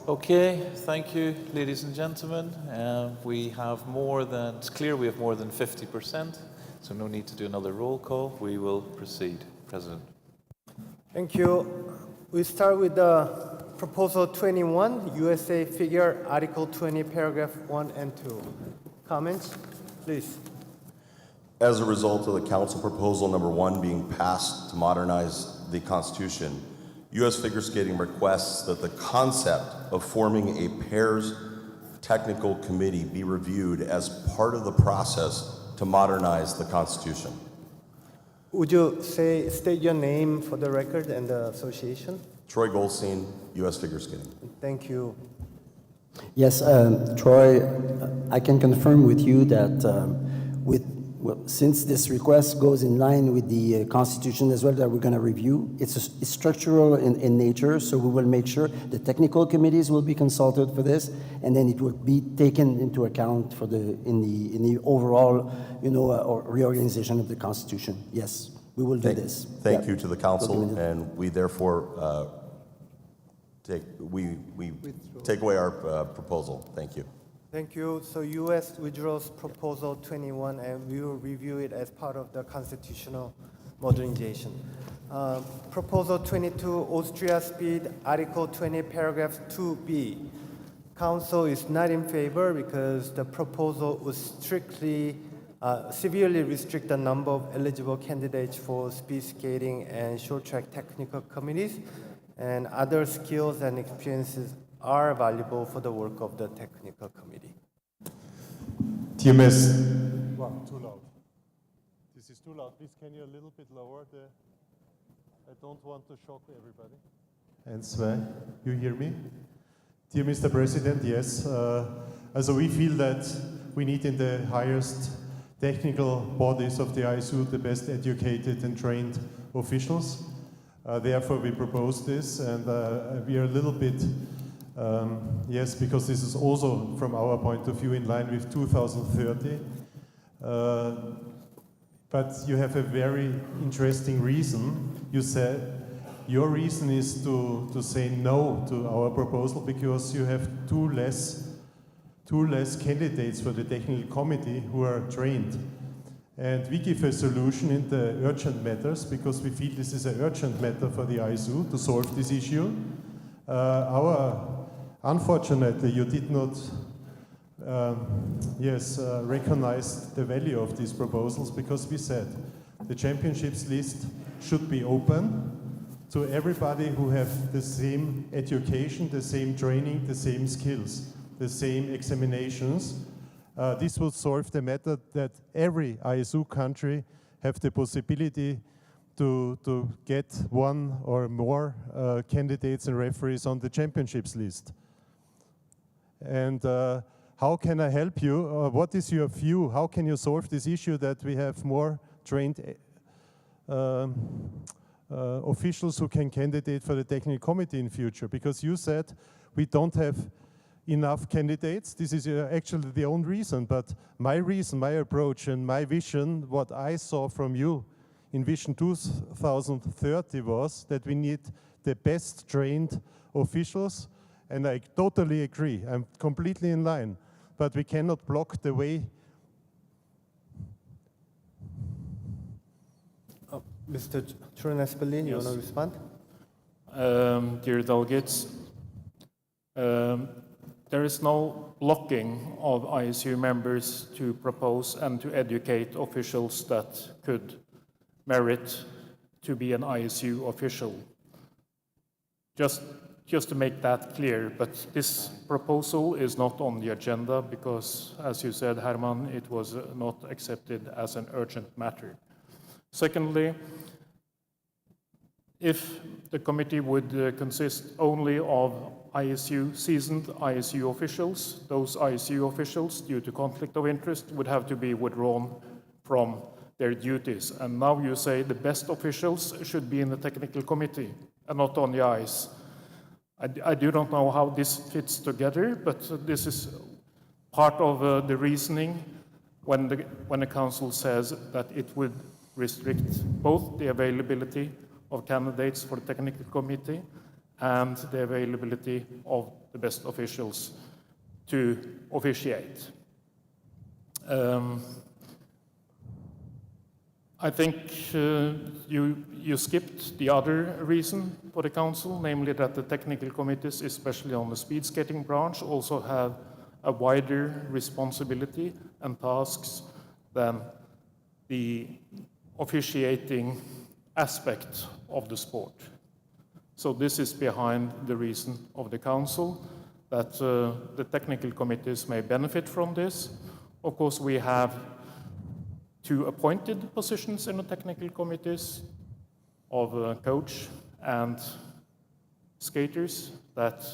Okay, thank you, ladies and gentlemen. It's clear we have more than 50%, so no need to do another roll call. We will proceed. President. Thank you. We start with the Proposal 21, USA Figure, Article 20, Paragraph 1 and 2. Comments, please. As a result of the Council Proposal Number 1 being passed to modernize the Constitution, U.S. Figure Skating requests that the concept of forming a pairs technical committee be reviewed as part of the process to modernize the Constitution. Would you state your name for the record and the association? Troy Goldstein, U.S. Figure Skating. Thank you. Yes, Troy, I can confirm with you that since this request goes in line with the Constitution as well that we're going to review, it's structural in nature, so we will make sure the technical committees will be consulted for this, and then it will be taken into account for in the overall, reorganization of the Constitution. Yes, we will do this. Thank you to the Council, and we therefore take away our proposal. Thank you. Thank you. So U.S. withdraws Proposal 21, and we will review it as part of the constitutional modernization. Proposal 22, Austria Speed, Article 20, Paragraph 2b. Council is not in favor because the proposal would severely restrict the number of eligible candidates for speed skating and short track technical committees, and other skills and experiences are valuable for the work of the technical committee. TMS. Wow, too loud. This is too loud. Please, can you a little bit lower the... I don't want to shock everybody. And Sven, you hear me? Dear Mr. President, yes. Also we feel that we need in the highest technical bodies of the ISU the best educated and trained officials. Therefore we propose this, and we are a little bit yes, because this is also, from our point of view, in line with 2030. But you have a very interesting reason. You said your reason is to say no to our proposal because you have two less candidates for the technical committee who are trained. And we give a solution in the urgent matters because we feel this is an urgent matter for the ISU to solve this issue. Unfortunately, you did not recognize the value of these proposals because we said the championships list should be open to everybody who have the same education, the same training, the same skills, the same examinations. This will solve the matter that every ISU country have the possibility to get one or more candidates and referees on the championships list. And how can I help you? What is your view? How can you solve this issue that we have more trained officials who can candidate for the technical committee in future? Because you said we don't have enough candidates. This is actually the only reason, but my reason, my approach and my vision, what I saw from you in Vision 2030 was that we need the best trained officials, and I totally agree. I'm completely in line, but we cannot block the way. Mr. Churanespelin, you want to respond? Dear delegates, there is no blocking of ISU members to propose and to educate officials that could merit to be an ISU official. Just to make that clear, but this proposal is not on the agenda because, as you said, Herman, it was not accepted as an urgent matter. Secondly, if the committee would consist only of seasoned ISU officials, those ISU officials, due to conflict of interest, would have to be withdrawn from their duties. And now you say the best officials should be in the technical committee and not on the ice. I do not know how this fits together, but this is part of the reasoning when the Council says that it would restrict both the availability of candidates for the technical committee and the availability of the best officials to officiate. I think you skipped the other reason for the council, namely that the technical committees, especially on the speed skating branch, also have a wider responsibility and tasks than the officiating aspect of the sport. So this is behind the reason of the council, that the technical committees may benefit from this. Of course, we have 2 appointed positions in the technical committees of coach and skaters that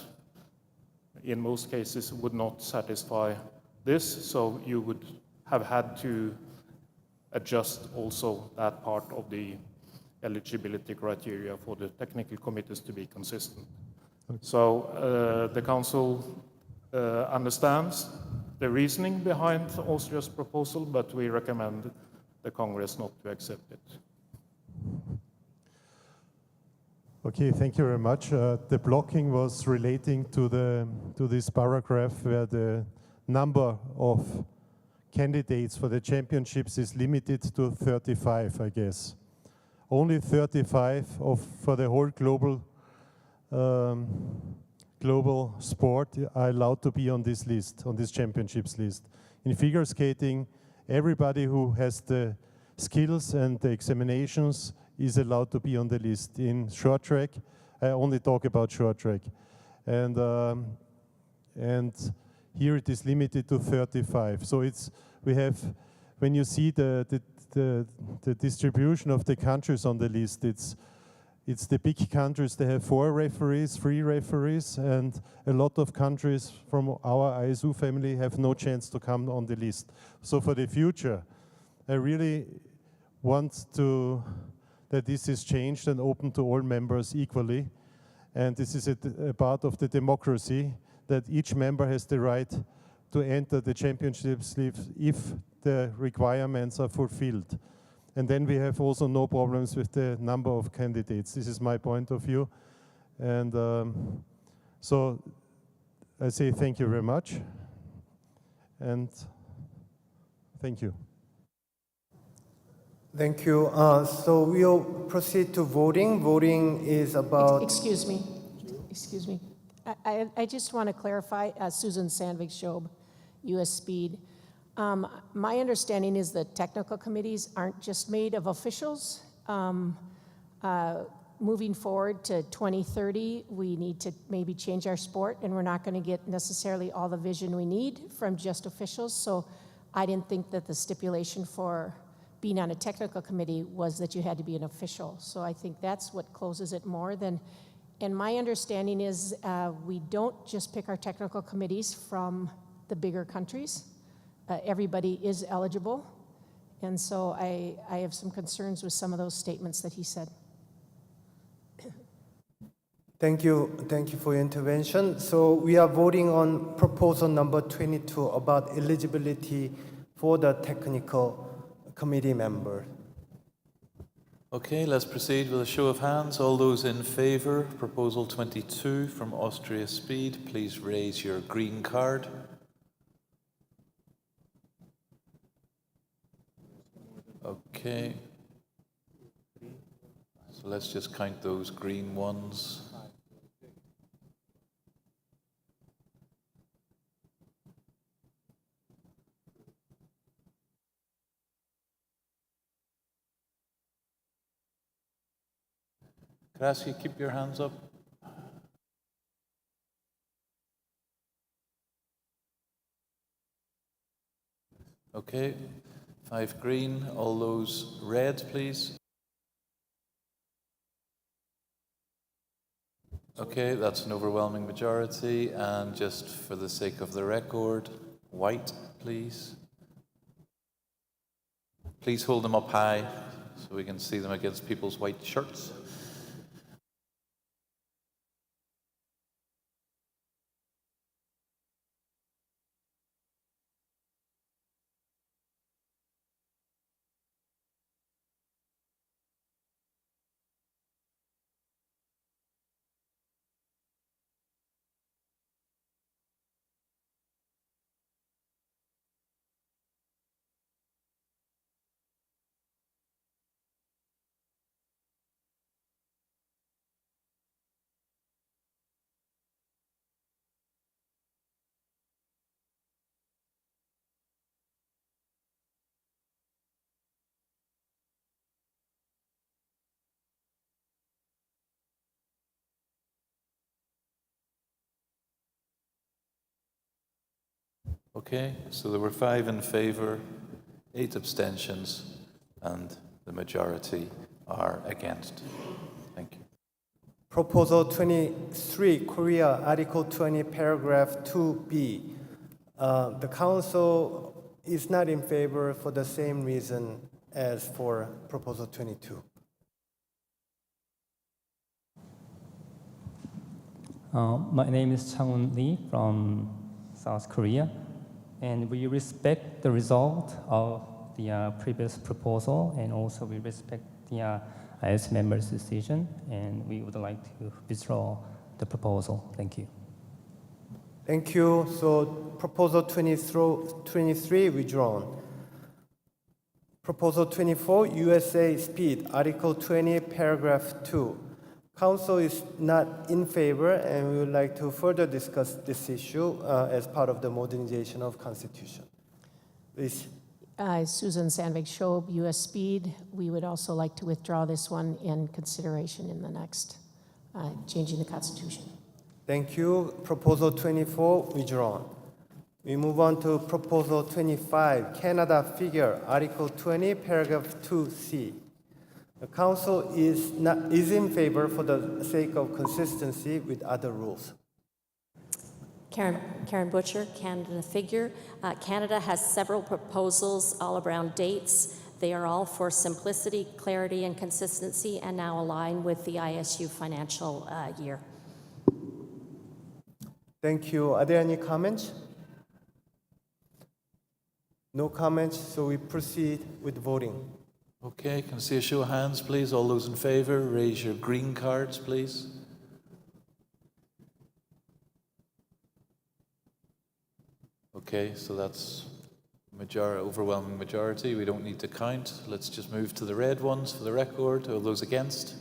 in most cases would not satisfy this, so you would have had to adjust also that part of the eligibility criteria for the technical committees to be consistent. So the council understands the reasoning behind Austria's proposal, but we recommend the Congress not to accept it. Okay, thank you very much. The blocking was relating to this paragraph where the number of candidates for the championships is limited to 35, I guess. Only 35 for the whole global sport are allowed to be on this list, on this championships list. In figure skating, everybody who has the skills and the examinations is allowed to be on the list. In short track, I only talk about short track. And here it is limited to 35. So we have, when you see the distribution of the countries on the list, it's the big countries, they have 4 referees, 3 referees, and a lot of countries from our ISU family have no chance to come on the list. So for the future, I really want that this is changed and open to all members equally. And this is a part of the democracy, that each member has the right to enter the championships if the requirements are fulfilled. And then we have also no problems with the number of candidates. This is my point of view. And so I say thank you very much. And thank you. Thank you. So we'll proceed to voting. Voting is about... Excuse me. I just want to clarify, Susan Sandvik-Schob, U.S. Speed. My understanding is that technical committees aren't just made of officials. Moving forward to 2030, we need to maybe change our sport, and we're not going to get necessarily all the vision we need from just officials. So I didn't think that the stipulation for being on a technical committee was that you had to be an official. So I think that's what closes it more than, and my understanding is we don't just pick our technical committees from the bigger countries. Everybody is eligible. And so I have some concerns with some of those statements that he said. Thank you for your intervention. So we are voting on proposal number 22 about eligibility for the technical committee member. Okay, let's proceed with a show of hands. All those in favor, proposal 22 from Austria Speed, please raise your green card. Okay. So let's just count those green ones. Can I ask you to keep your hands up? Okay, 5 green, all those red, please. Okay, that's an overwhelming majority, and just for the sake of the record, white, please. Please hold them up high so we can see them against people's white shirts. Okay, so there were 5 in favor, 8 abstentions, and the majority are against. Thank you. Proposal 23, Korea, Article 20, Paragraph 2B. The Council is not in favor for the same reason as for Proposal 22. My name is Chang Lee from South Korea, and we respect the result of the previous proposal, and also we respect the IS members' decision, and we would like to withdraw the proposal. Thank you. Thank you. So Proposal 23 withdrawn. Proposal 24, USA Speed, Article 20, Paragraph 2. Council is not in favor, and we would like to further discuss this issue as part of the modernization of Constitution. Please. Susan Sandvik Schob, US Speed. We would also like to withdraw this one in consideration in the next changing the Constitution. Thank you. Proposal 24 withdrawn. We move on to Proposal 25, Canada Figure, Article 20, Paragraph 2C. The Council is in favor for the sake of consistency with other rules. Karen Butcher, Canada Figure. Canada has several proposals all around dates. They are all for simplicity, clarity, and consistency, and now align with the ISU financial year. Thank you. Are there any comments? No comments, so we proceed with voting. Okay, can I see a show of hands, please? All those in favor, raise your green cards, please. Okay, so that's overwhelming majority. We don't need to count. Let's just move to the red ones for the record. All those against?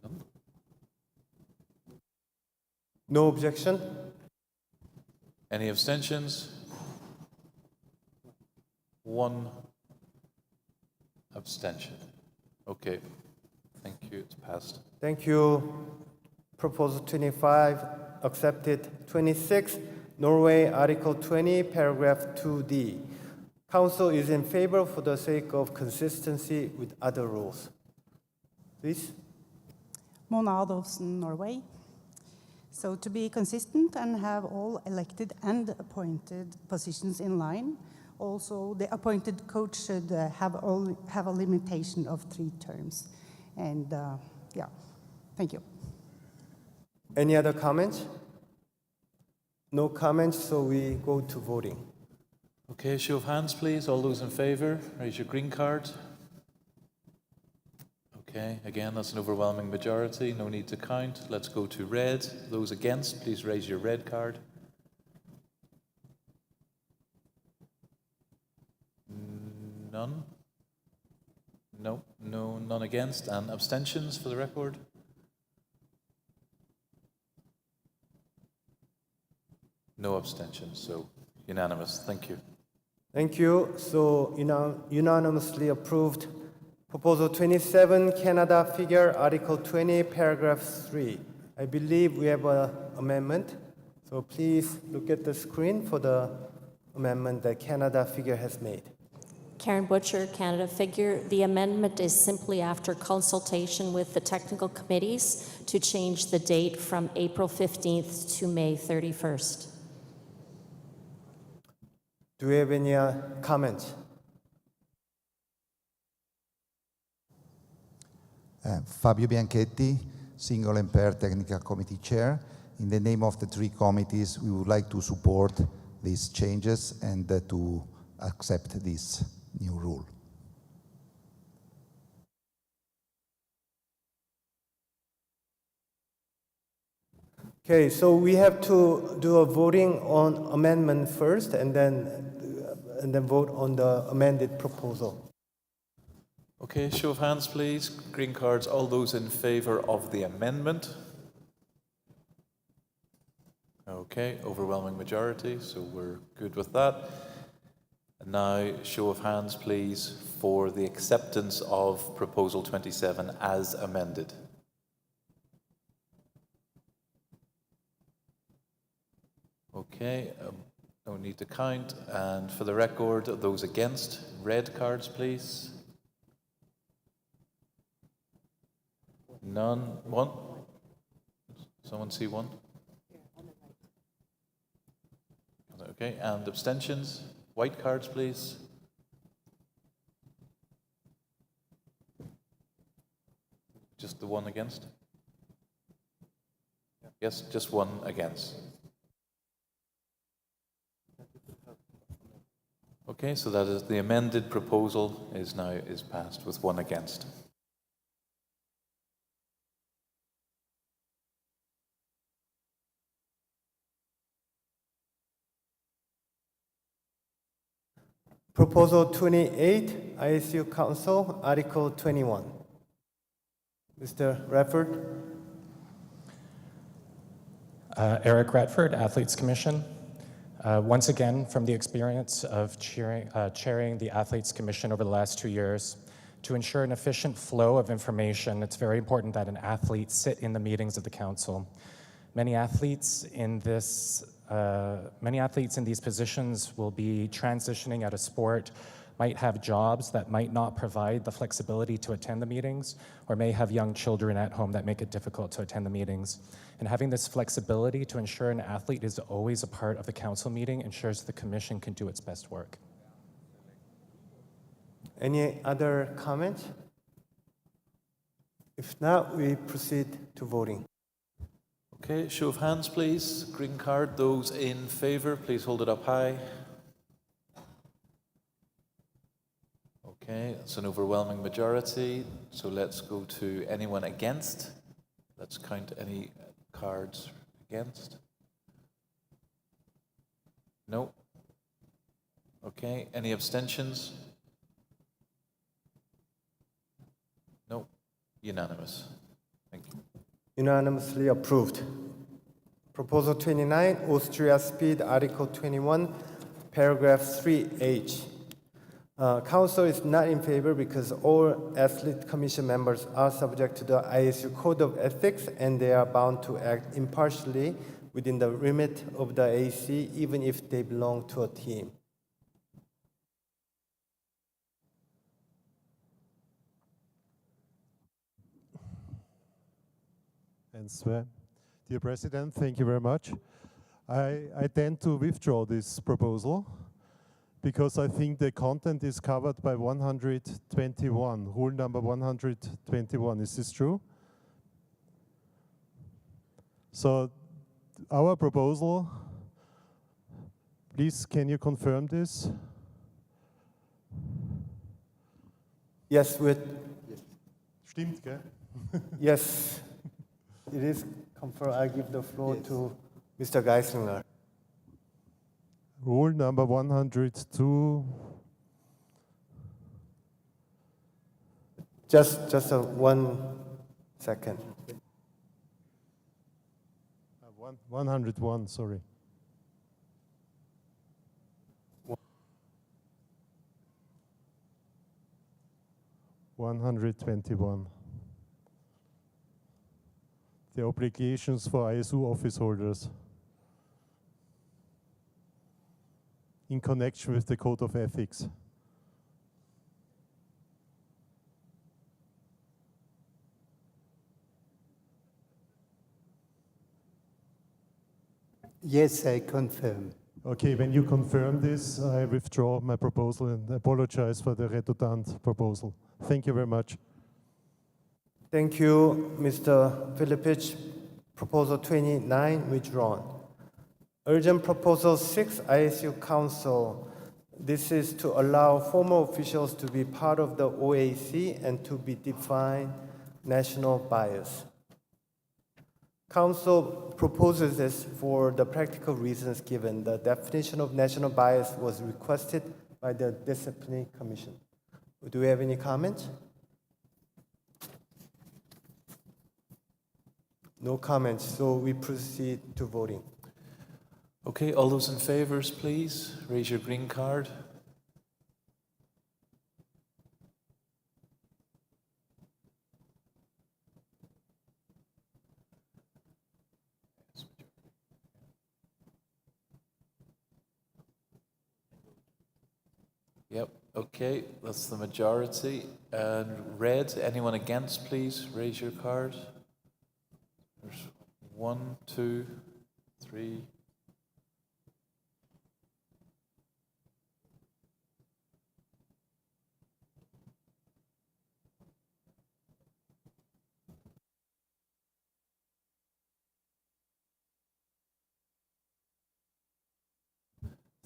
None? No objection? Any abstentions? 1 abstention. Okay, thank you, it's passed. Thank you. Proposal 25 accepted. 26, Norway, Article 20, Paragraph 2D. Council is in favor for the sake of consistency with other rules. Please. Mona Adolfsen, Norway. So to be consistent and have all elected and appointed positions in line, also the appointed coach should have a limitation of 3 terms. And yeah, thank you. Any other comments? No comments, so we go to voting. Okay, show of hands, please. All those in favor, raise your green card. Okay, again, that's an overwhelming majority. No need to count. Let's go to red. Those against, please raise your red card. None? No, none against. And abstentions for the record? No abstentions, so unanimous. Thank you. Thank you. So unanimously approved. Proposal 27, Canada Figure, Article 20, Paragraph 3. I believe we have an amendment. So please look at the screen for the amendment that Canada Figure has made. Karen Butcher, Canada Figure. The amendment is simply after consultation with the technical committees to change the date from April 15th to May 31st. Do we have any comments? Fabio Bianchetti, Single and Pair Technical Committee Chair. In the name of the 3 committees, we would like to support these changes and to accept this new rule. Okay, so we have to do a voting on amendment first and then vote on the amended proposal. Okay, show of hands, please. Green cards, all those in favor of the amendment. Okay, overwhelming majority, so we're good with that. And now, show of hands, please, for the acceptance of Proposal 27 as amended. Okay, no need to count. And for the record, those against, red cards, please. None. One? Someone see one? Okay, and abstentions? White cards, please. Just the one against? Yes, just one against. Okay, so that is the amended proposal is passed with one against. Proposal 28, ISU Council, Article 21. Mr. Radford. Eric Radford, Athletes Commission. Once again, from the experience of chairing the Athletes Commission over the last 2 years, to ensure an efficient flow of information, it's very important that an athlete sit in the meetings of the council. Many athletes in these positions will be transitioning out of sport, might have jobs that might not provide the flexibility to attend the meetings, or may have young children at home that make it difficult to attend the meetings. And having this flexibility to ensure an athlete is always a part of the council meeting ensures the commission can do its best work. Any other comments? If not, we proceed to voting. Okay, show of hands, please. Green card, those in favor, please hold it up high. Okay, that's an overwhelming majority. So let's go to anyone against. Let's count any cards against. No. Okay, any abstentions? No. Unanimous. Thank you. Unanimously approved. Proposal 29, Austria Speed, Article 21, Paragraph 3H. Council is not in favor because all Athlete Commission members are subject to the ISU Code of Ethics and they are bound to act impartially within the remit of the AC, even if they belong to a team. And Sven. Dear President, thank you very much. I tend to withdraw this proposal because I think the content is covered by 121, rule number 121. Is this true? So our proposal, please, can you confirm this? Yes, Stimmt, gell? yes, it is confirmed. I give the floor to Mr. Geislinger. Rule number 102. Just 1 second. 101, sorry. $121. The obligations for ISU office holders in connection with the Code of Ethics. Yes, I confirm. Okay, when you confirm this, I withdraw my proposal and apologize for the redundant proposal. Thank you very much. Thank you, Mr. Filipich. Proposal 29 withdrawn. Urgent Proposal 6, ISU Council. This is to allow former officials to be part of the OAC and to be defined national bias. Council proposes this for the practical reasons given. The definition of national bias was requested by the Disciplinary Commission. Do we have any comments? No comments, so we proceed to voting. Okay, all those in favor, please raise your green card. Yep, okay, that's the majority. And red, anyone against, please raise your card. There's 1, 2, 3.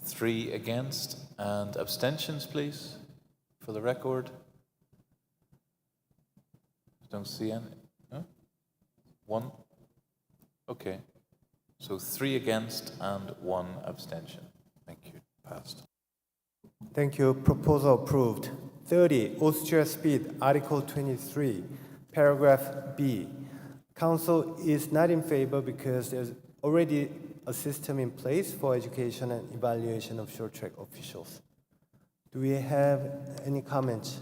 Three against, and abstentions, please, for the record. Don't see any. No? 1. Okay. So 3 against and 1 abstention. Thank you. Passed. Thank you. Proposal approved. 30, Austria Speed, Article 23, Paragraph B. Council is not in favor because there's already a system in place for education and evaluation of short-track officials. Do we have any comments?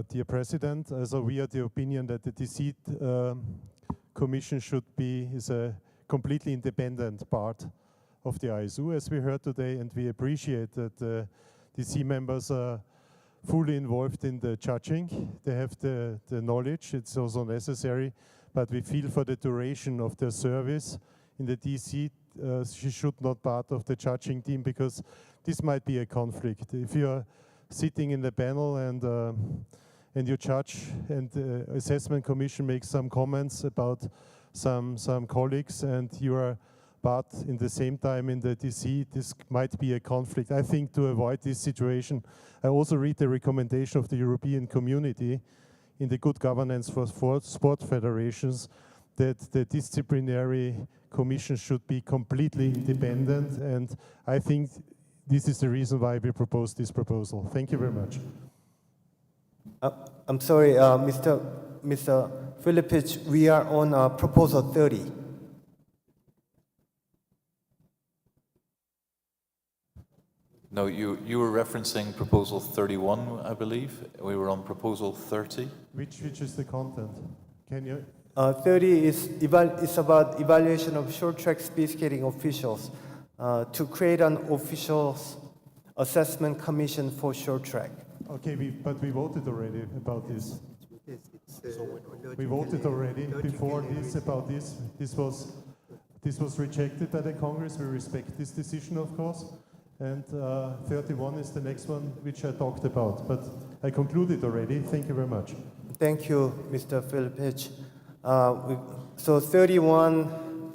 Dear President, so we are the opinion that the DC Commission is a completely independent part of the ISU, as we heard today, and we appreciate that the DC members are fully involved in the judging. They have the knowledge, it's also necessary, but we feel for the duration of their service in the DC, she should not part of the judging team because this might be a conflict. If you're sitting in the panel and you judge and the assessment commission makes some comments about some colleagues and you are part in the same time in the DC, this might be a conflict. I think to avoid this situation, I also read the recommendation of the European Community in the Good Governance for Sport Federations that the disciplinary commission should be completely independent, and I think this is the reason why we propose this proposal. Thank you very much. I'm sorry, Mr. Filipich, we are on proposal 30. No, you were referencing proposal 31, I believe. We were on proposal 30. Which is the content? Can you? 30 is about evaluation of short-track speed skating officials to create an officials assessment commission for short-track. Okay, but we voted already about this. We voted already before this about this. This was rejected by the Congress. We respect this decision, of course. And 31 is the next one, which I talked about. But I concluded already. Thank you very much. Thank you, Mr. Filipich. So 31,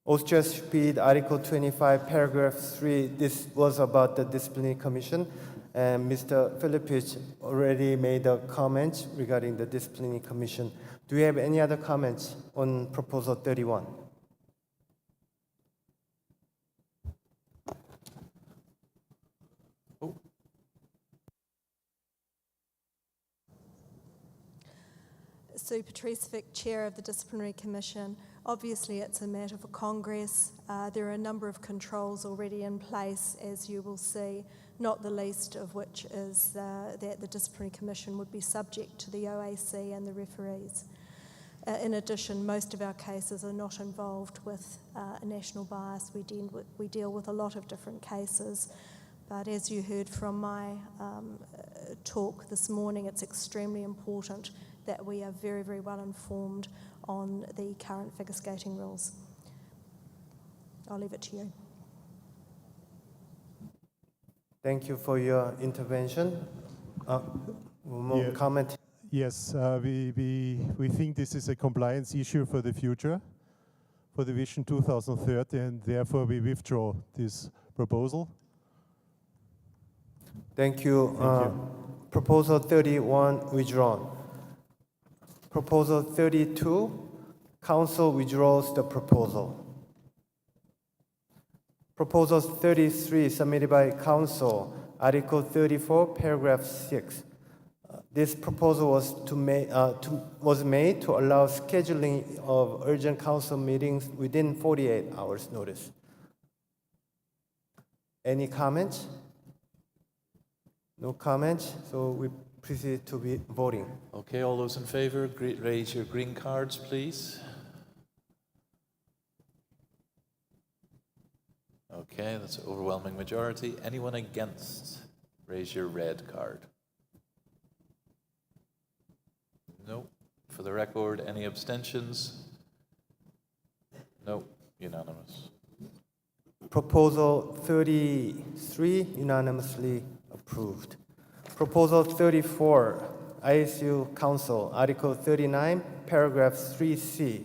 Austria Speed, Article 25, Paragraph 3, this was about the Disciplinary Commission. And Mr. Filipich already made a comment regarding the Disciplinary Commission. Do we have any other comments on Proposal 31? Sue Patricevic, Chair of the Disciplinary Commission. Obviously, it's a matter for Congress. There are a number of controls already in place, as you will see, not the least of which is that the Disciplinary Commission would be subject to the OAC and the referees. In addition, most of our cases are not involved with a national bias. We deal with a lot of different cases. But as you heard from my talk this morning, it's extremely important that we are very, very well informed on the current figure skating rules. I'll leave it to you. Thank you for your intervention. One more comment. Yes, we think this is a compliance issue for the future, for the Vision 2030, and therefore we withdraw this proposal. Thank you. Thank you. Proposal 31 withdrawn. Proposal 32, Council withdraws the proposal. Proposal 33 submitted by Council, Article 34, Paragraph 6. This proposal was made to allow scheduling of urgent Council meetings within 48 hours notice. Any comments? No comments, so we proceed to be voting. Okay, all those in favor, raise your green cards, please. Okay, that's an overwhelming majority. Anyone against? Raise your red card. No. For the record, any abstentions? No. Unanimous. Proposal 33, unanimously approved. Proposal 34, ISU Council, Article 39, Paragraph 3C.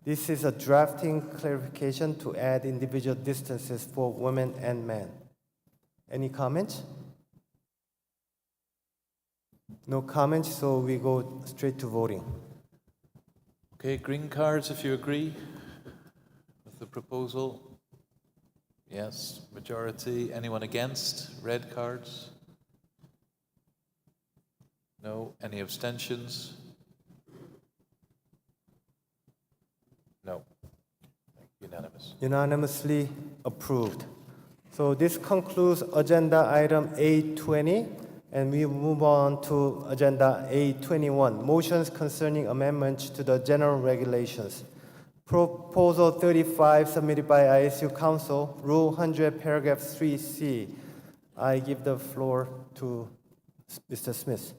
This is a drafting clarification to add individual distances for women and men. Any comments? No comments, so we go straight to voting. Okay, green cards if you agree with the proposal. Yes, majority. Anyone against? Red cards? No. Any abstentions? No. Unanimous. Unanimously approved. So this concludes agenda item A20, and we move on to agenda A21, motions concerning amendments to the general regulations. Proposal 35 submitted by ISU Council, Rule 100, Paragraph 3C. I give the floor to Mr. Smith.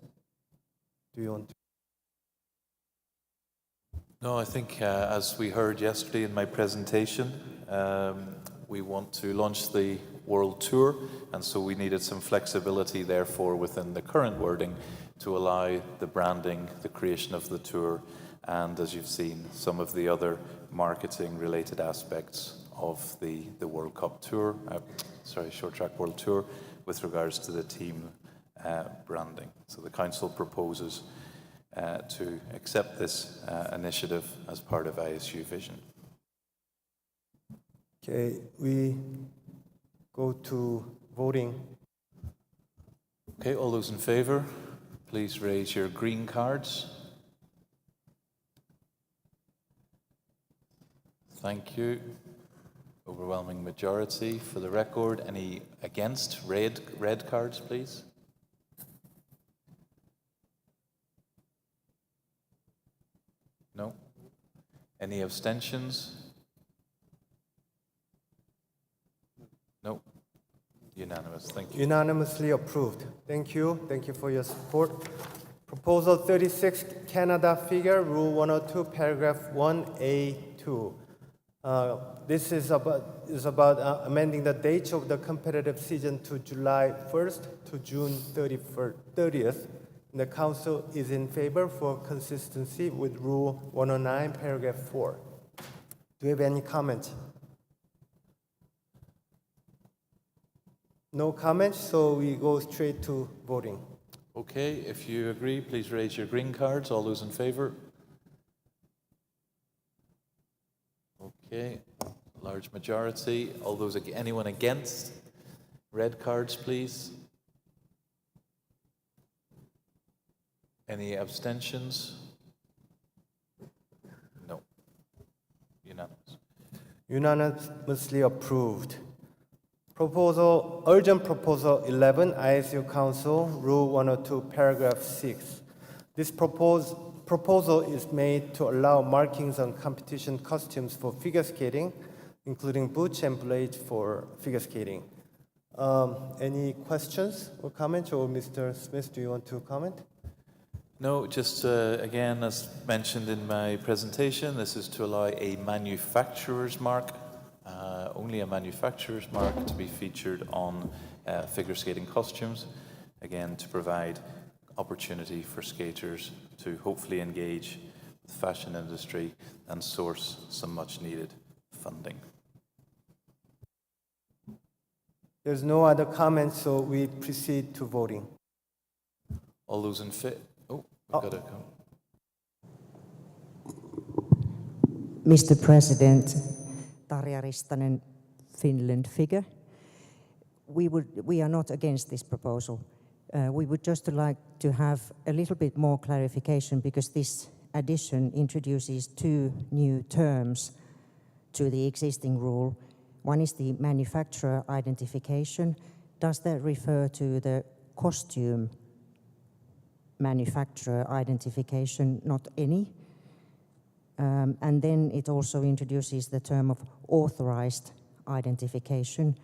Do you want to? No, I think as we heard yesterday in my presentation, we want to launch the World Tour, and so we needed some flexibility therefore within the current wording to allow the branding, the creation of the tour, and as you've seen, some of the other marketing related aspects of the World Cup Tour, Short Track World Tour, with regards to the team branding. So the Council proposes to accept this initiative as part of ISU Vision. Okay, we go to voting. Okay, all those in favor, please raise your green cards. Thank you. Overwhelming majority. For the record, any against? Red cards, please. No. Any abstentions? No. Unanimous. Thank you. Unanimously approved. Thank you. Thank you for your support. Proposal 36, Canada figure, Rule 102, Paragraph 1A2. This is about amending the dates of the competitive season to July 1st to June 30th. The Council is in favor for consistency with Rule 109, Paragraph 4. Do you have any comments? No comments, so we go straight to voting. Okay, if you agree, please raise your green cards. All those in favor? Okay, large majority. All those, anyone against? Red cards, please. Any abstentions? No. Unanimous. Unanimously approved. Urgent Proposal 11, ISU Council, Rule 102, Paragraph 6. This proposal is made to allow markings on competition costumes for figure skating, including boots and blades for figure skating. Any questions or comments? Or Mr. Smith, do you want to comment? No, just again, as mentioned in my presentation, this is to allow a manufacturer's mark, only a manufacturer's mark, to be featured on figure skating costumes, again to provide opportunity for skaters to hopefully engage with the fashion industry and source some much needed funding. There's no other comments, so we proceed to voting. All those in favor? Oh, we've got a comment. Mr. President, Tarja Ristanen, Finland figure. We are not against this proposal. We would just like to have a little bit more clarification because this addition introduces two new terms to the existing rule. One is the manufacturer identification. Does that refer to the costume manufacturer identification, not any? And then it also introduces the term of authorized identification.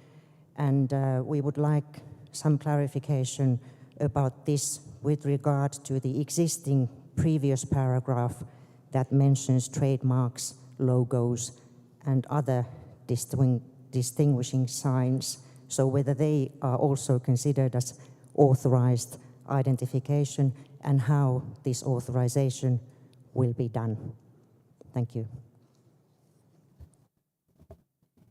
And we would like some clarification about this with regard to the existing previous paragraph that mentions trademarks, logos, and other distinguishing signs. So whether they are also considered as authorized identification and how this authorization will be done. Thank you.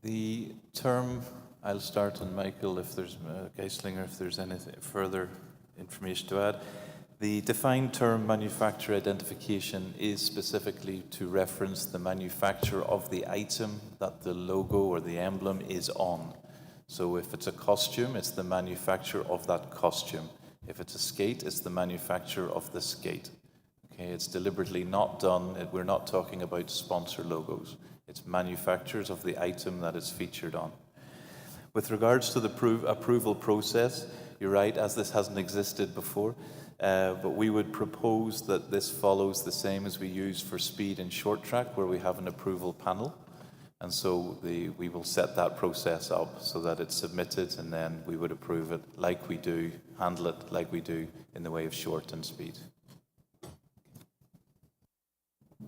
The term, I'll start on Michael, if there's, Geislinger, if there's anything further information to add. The defined term manufacturer identification is specifically to reference the manufacturer of the item that the logo or the emblem is on. So if it's a costume, it's the manufacturer of that costume. If it's a skate, it's the manufacturer of the skate. Okay, it's deliberately not done, we're not talking about sponsor logos. It's manufacturers of the item that is featured on. With regards to the approval process, you're right, as this hasn't existed before, but we would propose that this follows the same as we use for speed and short track, where we have an approval panel. And so we will set that process up so that it's submitted, and then we would approve it like we do, handle it like we do in the way of short and speed.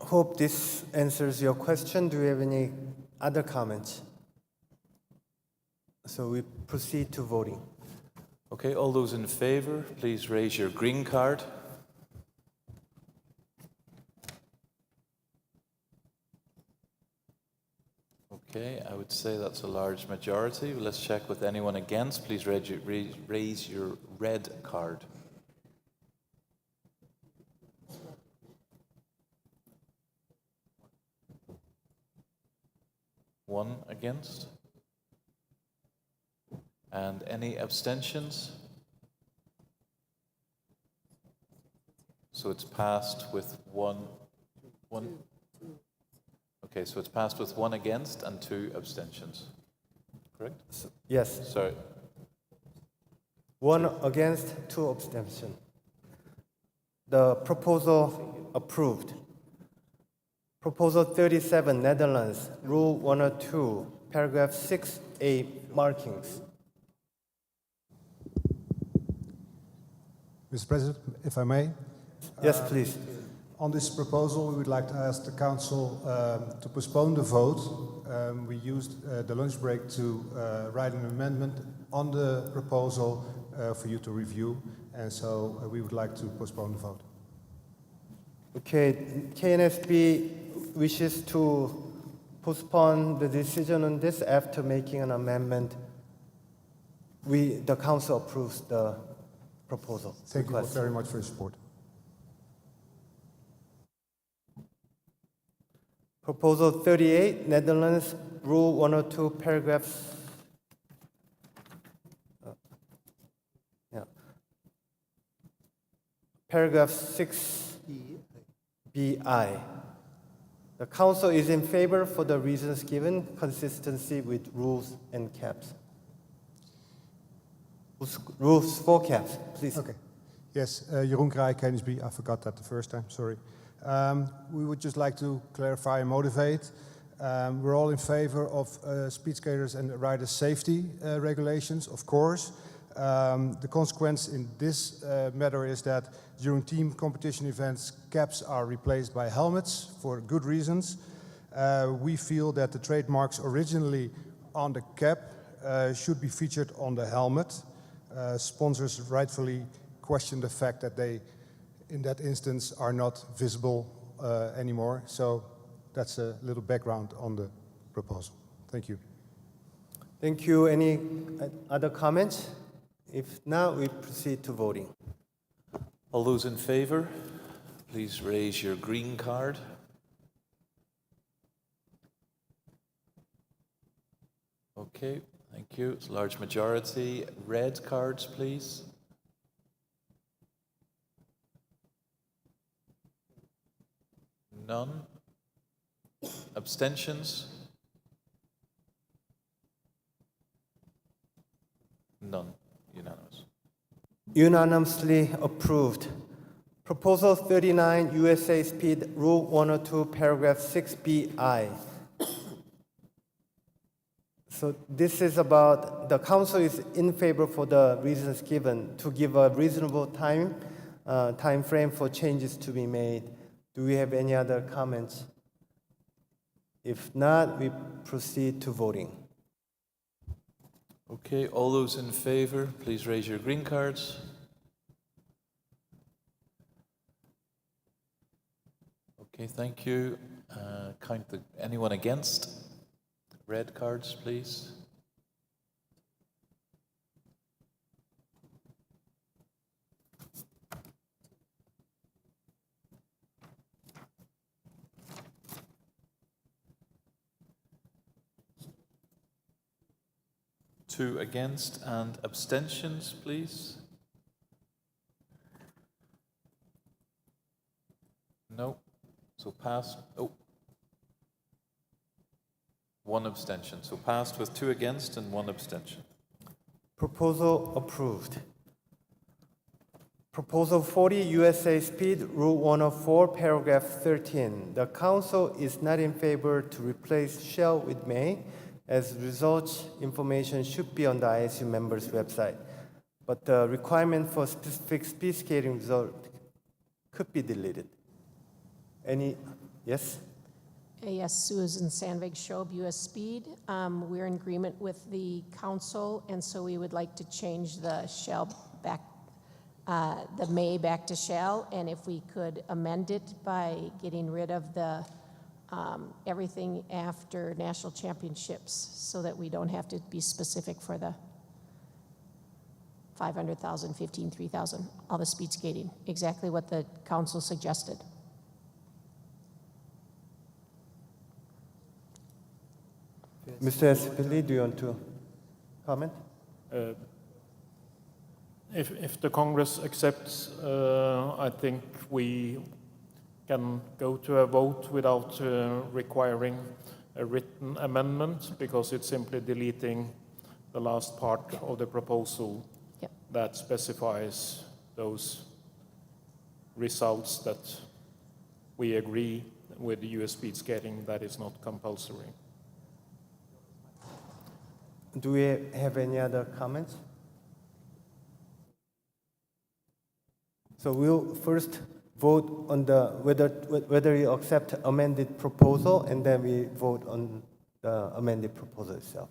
Hope this answers your question. Do you have any other comments? So we proceed to voting. Okay, all those in favor, please raise your green card. Okay, I would say that's a large majority. Let's check with anyone against. Please raise your red card. One against. And any abstentions? So it's passed with one. Okay, so it's passed with 1 against and 2 abstentions. Correct? Yes. Sorry. 1 against, 2 abstention. The proposal approved. Proposal 37, Netherlands, Rule 102, paragraph 6A, markings. Mr. President, if I may. Yes, please. On this proposal, we would like to ask the Council to postpone the vote. We used the lunch break to write an amendment on the proposal for you to review, and so we would like to postpone the vote. Okay, KNSB wishes to postpone the decision on this after making an amendment. The Council approves the proposal. Thank you very much for your support. Proposal 38, Netherlands, Rule 102, paragraphs. Paragraph 6BI. The Council is in favor for the reasons given, consistency with rules and caps. Rules for caps, please. Okay. Yes, Jeroen Kraai, KNSB. I forgot that the first time, sorry. We would just like to clarify and motivate. We're all in favor of speed skaters and rider safety regulations, of course. The consequence in this matter is that during team competition events, caps are replaced by helmets for good reasons. We feel that the trademarks originally on the cap should be featured on the helmet. Sponsors rightfully question the fact that they, in that instance, are not visible anymore. So that's a little background on the proposal. Thank you. Thank you. Any other comments? If not, we proceed to voting. All those in favor, please raise your green card. Okay, thank you. It's a large majority. Red cards, please. None. Abstentions? Unanimously approved. Proposal 39, USA Speed Rule 102, paragraph 6BI. So this is about, the council is in favor for the reasons given to give a reasonable time frame for changes to be made. Do we have any other comments? If not, we proceed to voting. Okay, all those in favor, please raise your green cards. Okay, thank you. Anyone against? Red cards, please. Two against and abstentions, please. No. So passed. Oh. One abstention. So passed with 2 against and 1 abstention. Proposal approved. Proposal 40, USA Speed Rule 104, paragraph 13. The council is not in favor to replace shall with may. As a result, information should be on the ISU members' website. But the requirement for specific speed skating result could be deleted. Any, yes? Yes, Susan Sandvig, Shob, US Speed. We're in agreement with the council, and so we would like to change the shall back, the may back to shall, and if we could amend it by getting rid of the everything after national championships, so that we don't have to be specific for the 500,000, 15, 3,000, all the speed skating, exactly what the council suggested. Mr. Espili, do you want to comment? If the Congress accepts, I think we can go to a vote without requiring a written amendment, because it's simply deleting the last part of the proposal that specifies those results that we agree with the US speed skating that is not compulsory. Do we have any other comments? So we'll first vote on the whether you accept amended proposal, and then we vote on the amended proposal itself.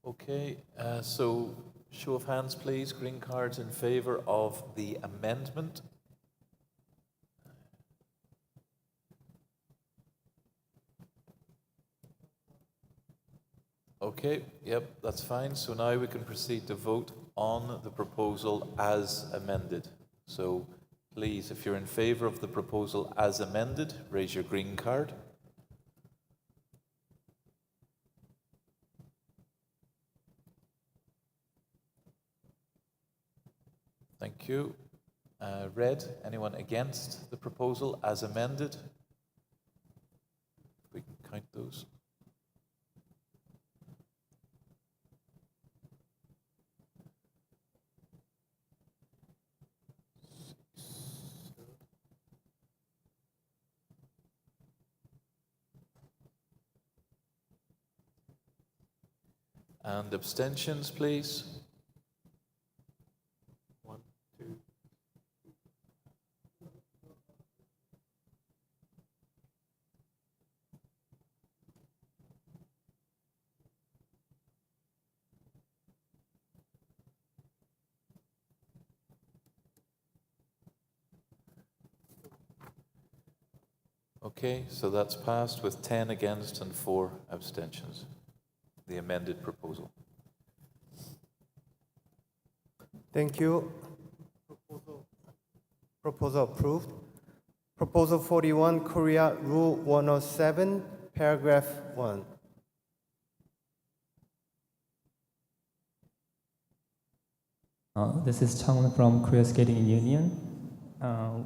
Okay, so show of hands, please. Green cards in favor of the amendment. Okay, yep, that's fine. So now we can proceed to vote on the proposal as amended. So please, if you're in favor of the proposal as amended, raise your green card. Thank you. Red, anyone against the proposal as amended? We can count those. And abstentions, please. 1, 2. Okay, so that's passed with 10 against and 4 abstentions. The amended proposal. Thank you. Proposal approved. Proposal 41, Korea Rule 107, paragraph 1. This is Chang from Korea Skating Union.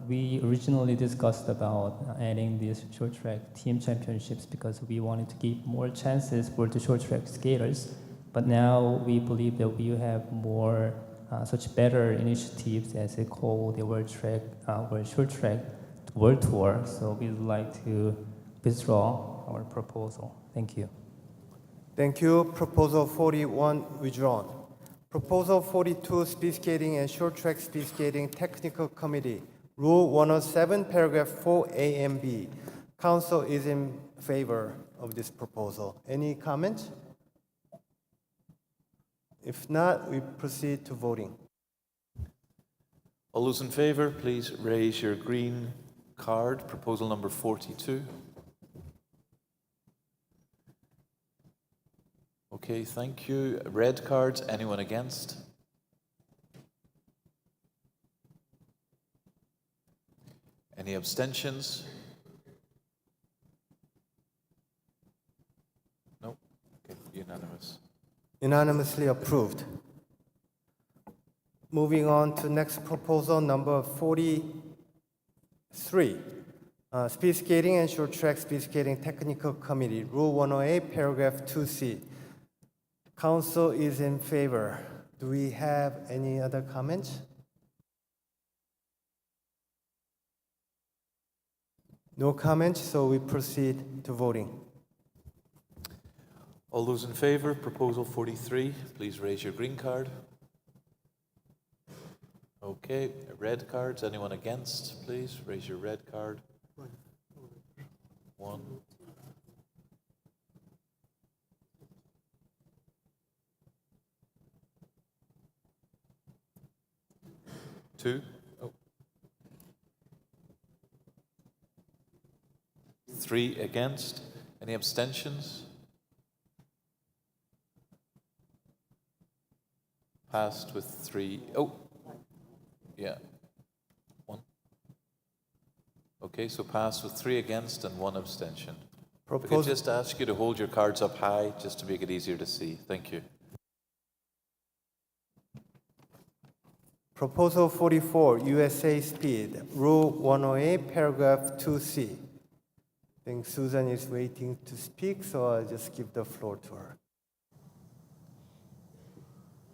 We originally discussed about adding these short track team championships because we wanted to give more chances for the short track skaters. But now we believe that we have more such better initiatives as they call the World Short Track World Tour. So we'd like to withdraw our proposal. Thank you. Thank you. Proposal 41 withdrawn. Proposal 42, Speed Skating and Short Track Speed Skating Technical Committee. Rule 107, paragraph 4A and B. Council is in favor of this proposal. Any comment? If not, we proceed to voting. All those in favor, please raise your green card. Proposal number 42. Okay, thank you. Red cards, anyone against? Any abstentions? No? Okay, unanimous. Unanimously approved. Moving on to next proposal, number 43. Speed Skating and Short Track Speed Skating Technical Committee, Rule 108, paragraph 2C. Council is in favor. Do we have any other comments? No comments, so we proceed to voting. All those in favor, proposal 43, please raise your green card. Okay, red cards, anyone against, please raise your red card. One. Two. Oh. Three against. Any abstentions? Passed with three. Oh, yeah. One. Okay, so passed with three against and one abstention. I could just ask you to hold your cards up high just to make it easier to see. Thank you. Proposal 44, USA Speed, Rule 108, paragraph 2C. I think Susan is waiting to speak, so I'll just give the floor to her.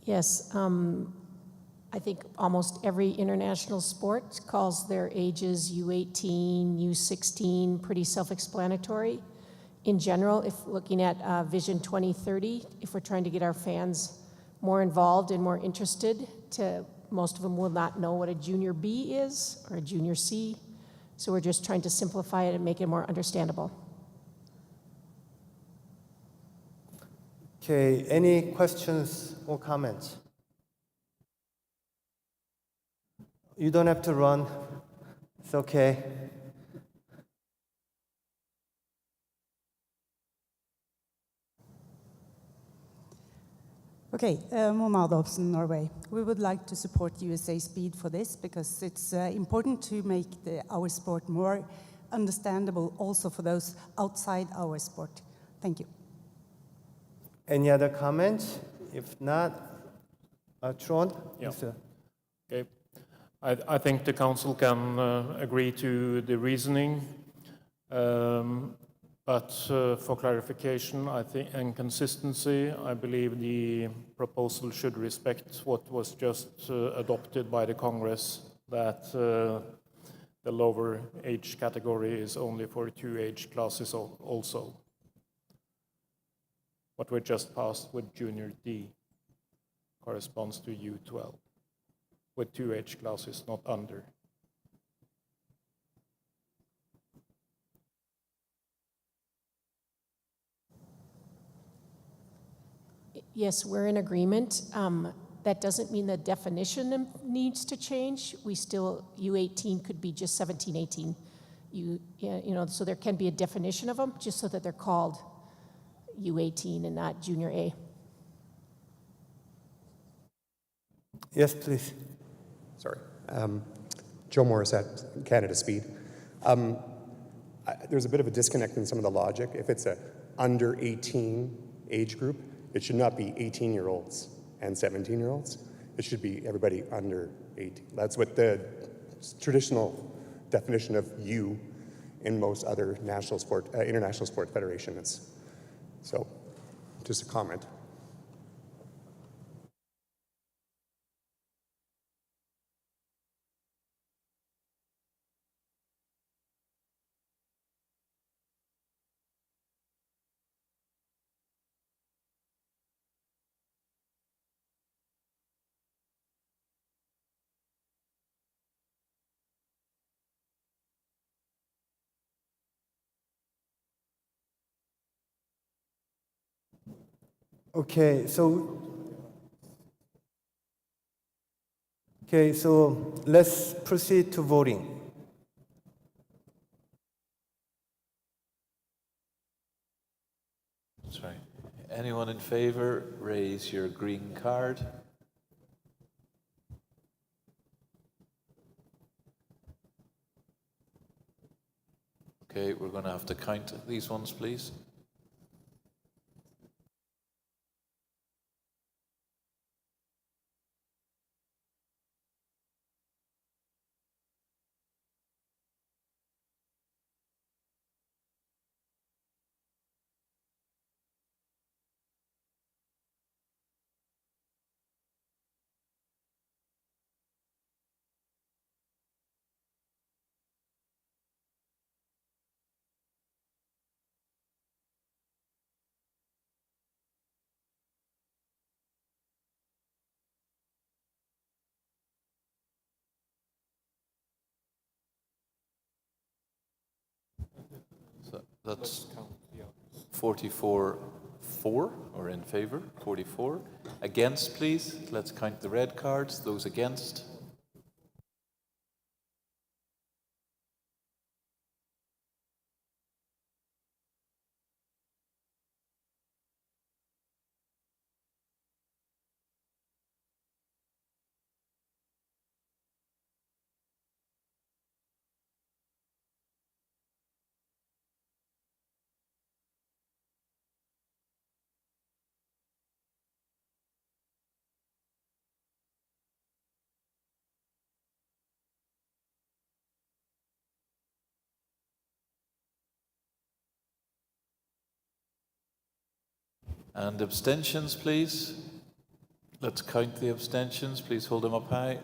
Yes, I think almost every international sport calls their ages U18, U16, pretty self-explanatory. In general, if looking at Vision 2030, if we're trying to get our fans more involved and more interested, most of them will not know what a junior B is or a junior C. So we're just trying to simplify it and make it more understandable. Okay, any questions or comments? You don't have to run. It's okay. Okay, Mona Adolfsen, Norway. We would like to support USA Speed for this because it's important to make our sport more understandable also for those outside our sport. Thank you. Any other comments? If not, Trond? Yeah. Okay. I think the council can agree to the reasoning, but for clarification, I think, and consistency, I believe the proposal should respect what was just adopted by the Congress, that the lower age category is only for 2 age classes also. What we just passed with Junior D corresponds to U12, with 2 age classes, not under. Yes, we're in agreement. That doesn't mean the definition needs to change. We still, U18 could be just 17, 18. So there can be a definition of them, just so that they're called U18 and not Junior A. Yes, please. Sorry. Joe Morris at Canada Speed. There's a bit of a disconnect in some of the logic. If it's a under 18 age group, it should not be 18-year-olds and 17-year-olds. It should be everybody under 18. That's what the traditional definition of U in most other international sport federation is. So, just a comment. Okay, so let's proceed to voting. Sorry. Anyone in favor, raise your green card. Okay, we're going to have to count these ones, please. So that's 44 for, or in favor, 44. Against, please. Let's count the red cards. Those against. And abstentions, please. Let's count the abstentions. Please hold them up high.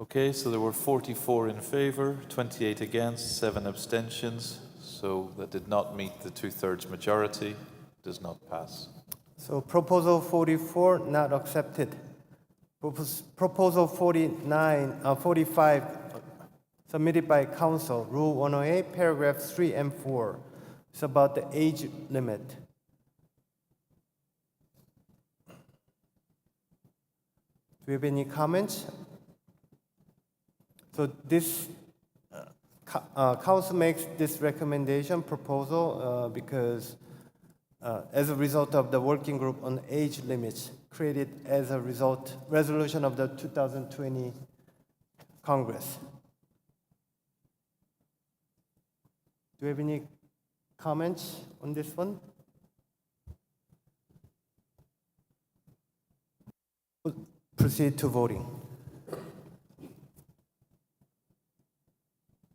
Okay, so there were 44 in favor, 28 against, 7 abstentions. So that did not meet the 2/3 majority. Does not pass. So proposal 44 not accepted. Proposal 45 submitted by council, Rule 108, paragraphs 3 and 4. It's about the age limit. Do we have any comments? So this council makes this recommendation proposal because as a result of the working group on age limits created as a resolution of the 2020 Congress. Do you have any comments on this one? Proceed to voting.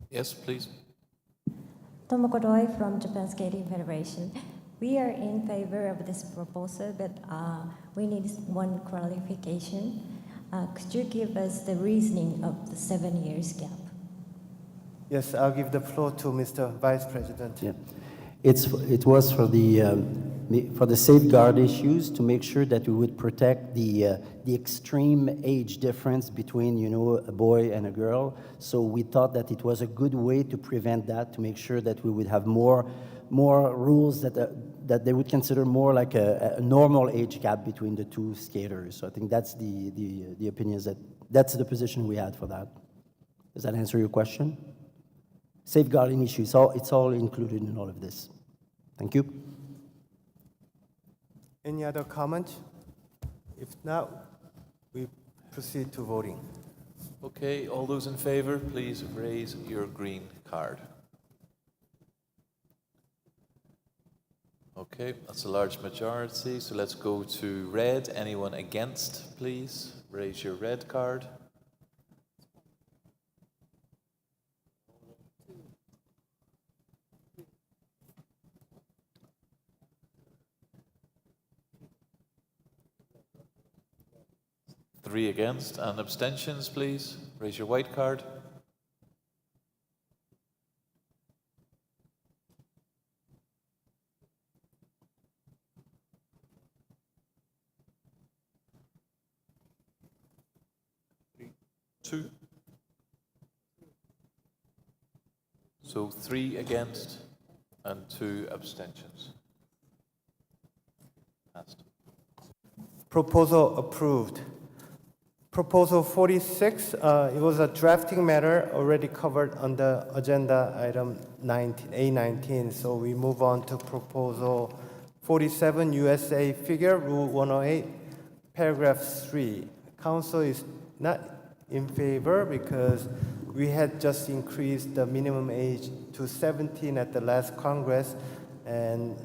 Yes, please. Tomoko Doi from Japan Skating Federation. We are in favor of this proposal, but we need one clarification. Could you give us the reasoning of the 7 years gap? Yes, I'll give the floor to Mr. Vice President. Yeah. It was for the safeguard issues to make sure that we would protect the extreme age difference between, you know, a boy and a girl. So we thought that it was a good way to prevent that, to make sure that we would have more rules that they would consider more like a normal age gap between the two skaters. So I think that's the opinions that's the position we had for that. Does that answer your question? Safeguarding issues, it's all included in all of this. Thank you. Any other comment? If not, we proceed to voting. Okay, all those in favor, please raise your green card. Okay, that's a large majority, so let's go to red. Anyone against, please raise your red card. 3 against, and abstentions, please. Raise your white card. Two. So 3 against and 2 abstentions. Passed. Proposal approved. Proposal 46, it was a drafting matter already covered on the agenda item A19, so we move on to proposal 47, USA figure, Rule 108, paragraph 3. Council is not in favor because we had just increased the minimum age to 17 at the last Congress, and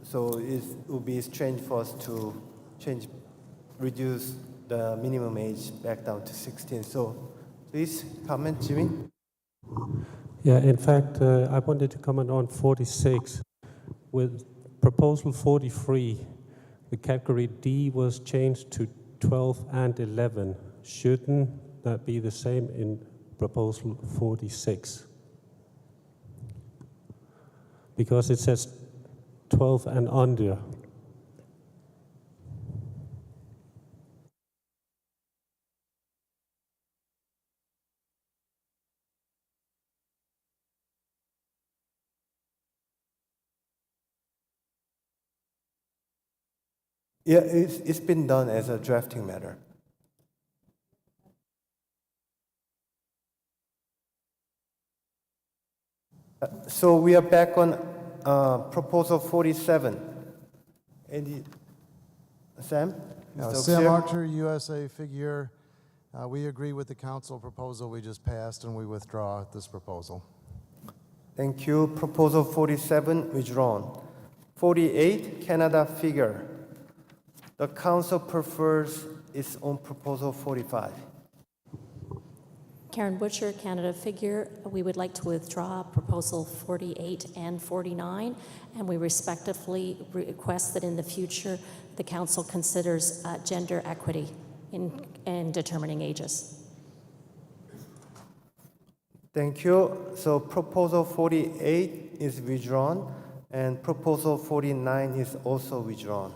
so it would be strange for us to reduce the minimum age back down to 16. So please comment, Jimmy. Yeah, in fact, I wanted to comment on 46. With proposal 43, the category D was changed to 12 and 11. Shouldn't that be the same in proposal 46? Because it says 12 and under. Yeah, it's been done as a drafting matter. So we are back on proposal 47. Sam? No, Mr. Sam Oxier? Archer, USA figure. We agree with the council proposal we just passed, and we withdraw this proposal. Thank you. Proposal 47 withdrawn. 48, Canada figure. The council prefers its own proposal 45. Karen Butcher, Canada figure. We would like to withdraw proposal 48 and 49, and we respectively request that in the future the council considers gender equity in determining ages. Thank you. So proposal 48 is withdrawn, and proposal 49 is also withdrawn.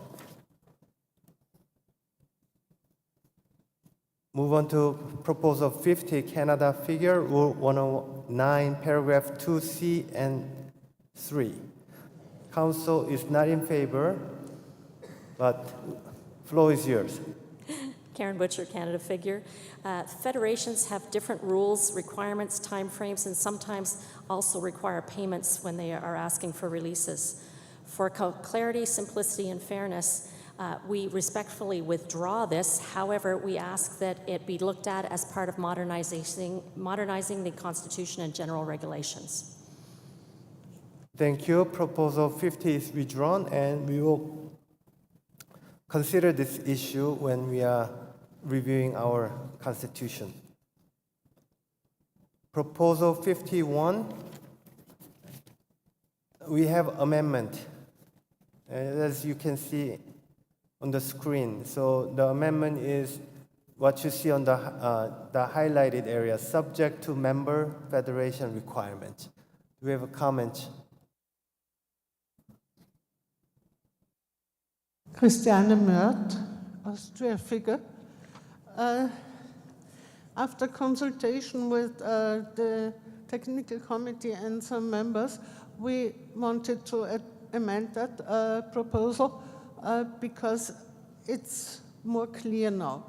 Move on to proposal 50, Canada figure, Rule 109, paragraph 2C and 3. Council is not in favor, but floor is yours. Karen Butcher, Canada figure. Federations have different rules, requirements, timeframes, and sometimes also require payments when they are asking for releases. For clarity, simplicity, and fairness, we respectfully withdraw this. However, we ask that it be looked at as part of modernizing the Constitution and general regulations. Thank you. Proposal 50 is withdrawn, and we will consider this issue when we are reviewing our Constitution. Proposal 51, we have amendment, as you can see on the screen. So the amendment is what you see on the highlighted area, subject to member federation requirements. Do we have a comment? Christiane Mört, Austria figure. After consultation with the technical committee and some members, we wanted to amend that proposal because it's more clear now.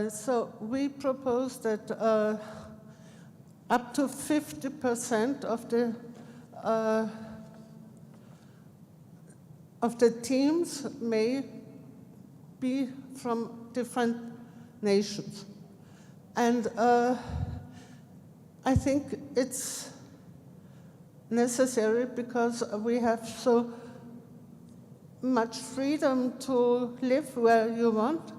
So we propose that up to 50% of the teams may be from different nations. And I think it's necessary because we have so much freedom to live where you want.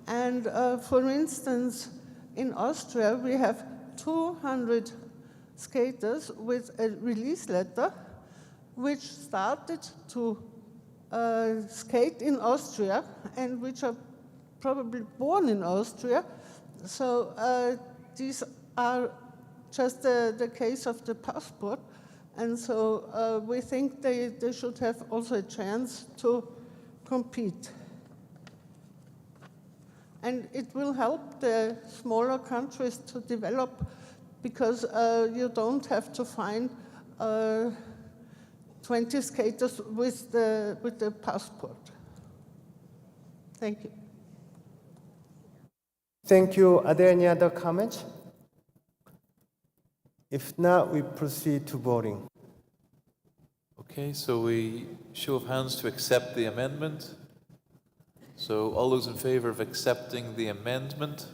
And for instance, in Austria, we have 200 skaters with a release letter, which started to skate in Austria and which are probably born in Austria. So these are just the case of the passport. And so we think they should have also a chance to compete. And it will help the smaller countries to develop because you don't have to find 20 skaters with the passport. Thank you. Thank you. Are there any other comments? If not, we proceed to voting. Okay, so we show of hands to accept the amendment. So all those in favor of accepting the amendment,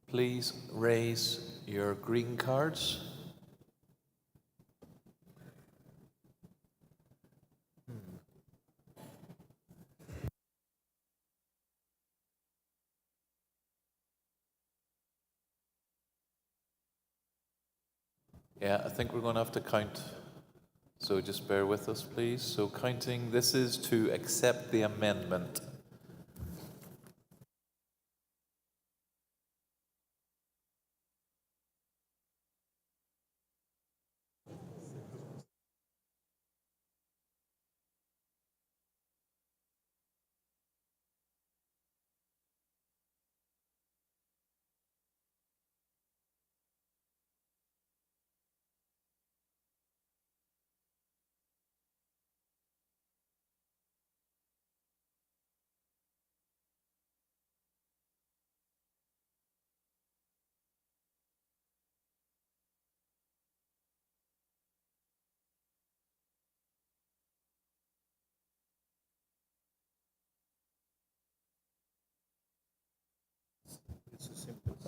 please raise your green cards. Yeah, I think we're going to have to count. So just bear with us, please. So counting, this is to accept the amendment.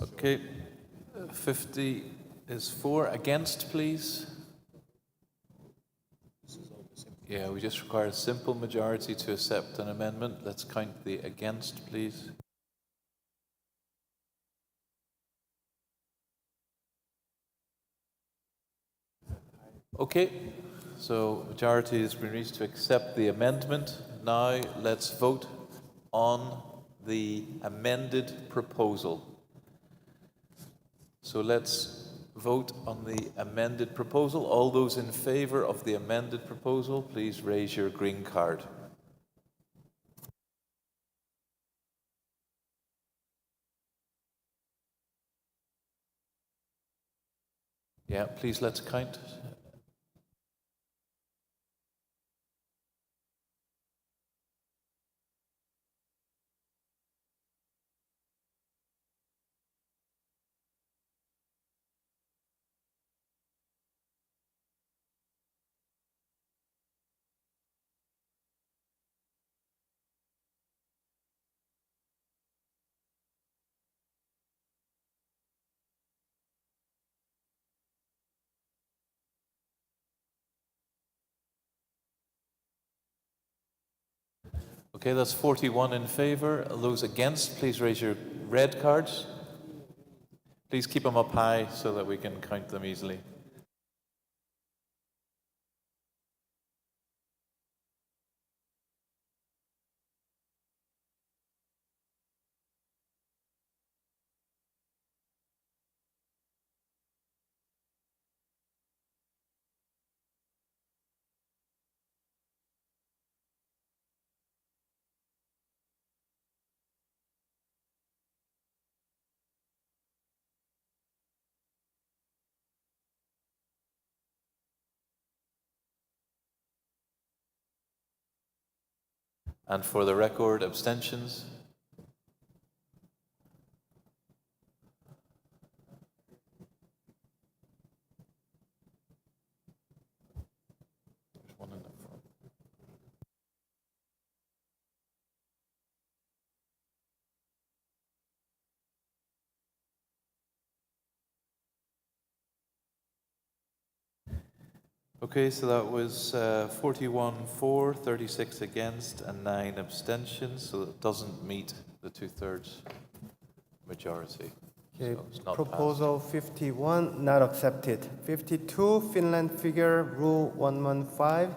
Okay, 50 is for. Against, please. Yeah, we just require a simple majority to accept an amendment. Let's count the against, please. Okay, so majority has been reached to accept the amendment. Now let's vote on the amended proposal. So let's vote on the amended proposal. All those in favor of the amended proposal, please raise your green card. Yeah, please let's count. Okay, that's 41 in favor. Those against, please raise your red cards. Please keep them up high so that we can count them easily. And for the record, abstentions. There's one in the front. Okay, so that was 41 for, 36 against, and 9 abstentions. So it doesn't meet the 2/3 majority. Okay, So it's not proposal 51 not accepted. 52 Finland figure rule 115.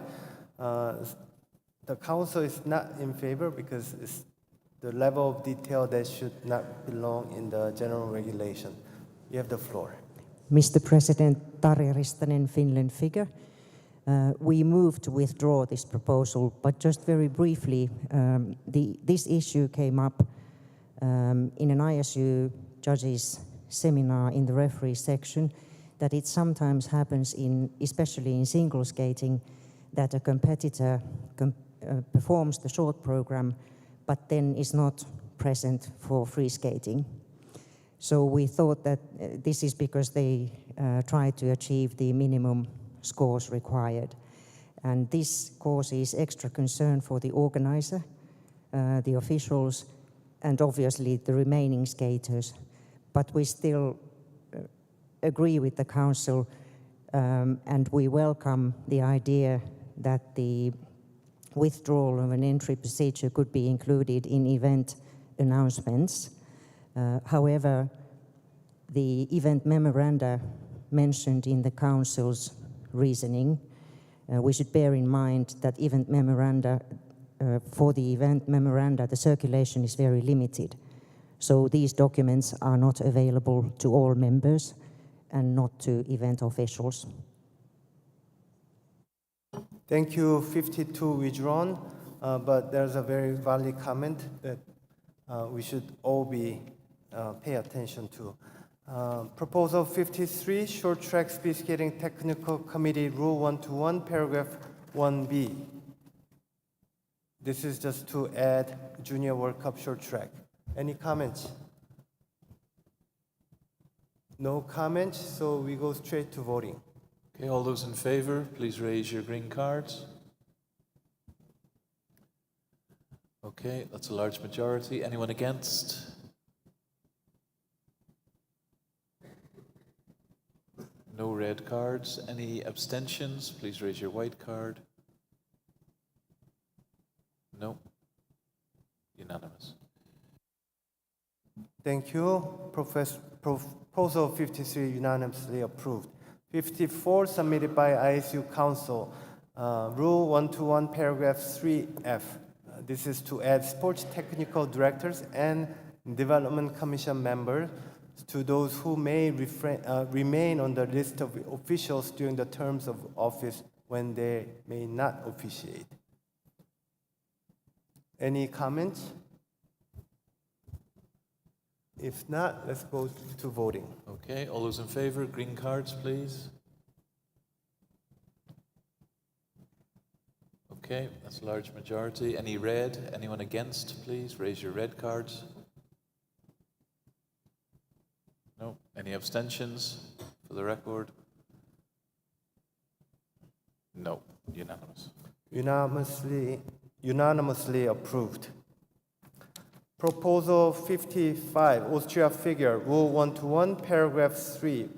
The council is not in favor because it's the level of detail that should not belong in the general regulation. You have the floor. Mr. President, Tarja Ristanen, Finland Figure. We move to withdraw this proposal, but just very briefly, this issue came up in an ISU judges seminar in the referee section, that it sometimes happens, especially in single skating, that a competitor performs the short program, but then is not present for free skating. So we thought that this is because they try to achieve the minimum scores required. And this causes extra concern for the organizer, the officials, and obviously the remaining skaters. But we still agree with the Council, and we welcome the idea that the withdrawal of an entry procedure could be included in event announcements. However, the event memoranda mentioned in the Council's reasoning, we should bear in mind that event memoranda, for the event memoranda, the circulation is very limited. So these documents are not available to all members and not to event officials. Thank you. 52 withdrawn, but there's a very valid comment that we should all pay attention to. Proposal 53, Short Track Speed Skating Technical Committee Rule 121, Paragraph 1B. This is just to add Junior World Cup Short Track. Any comments? No comments, so we go straight to voting. Okay, all those in favor, please raise your green cards. Okay, that's a large majority. Anyone against? No red cards. Any abstentions? Please raise your white card. No. Unanimous. Thank you. Proposal 53 unanimously approved. 54 submitted by ISU Council. Rule 121, Paragraph 3F. This is to add sports technical directors and development commission members to those who may remain on the list of officials during the terms of office when they may not officiate. Any comments? If not, let's go to voting. Okay, all those in favor, green cards, please. Okay, that's a large majority. Any red? Anyone against, please? Raise your red cards. No. Any abstentions for the record? No. Unanimous. Unanimously approved. Proposal 55, Austria figure, Rule 121, Paragraph 3I.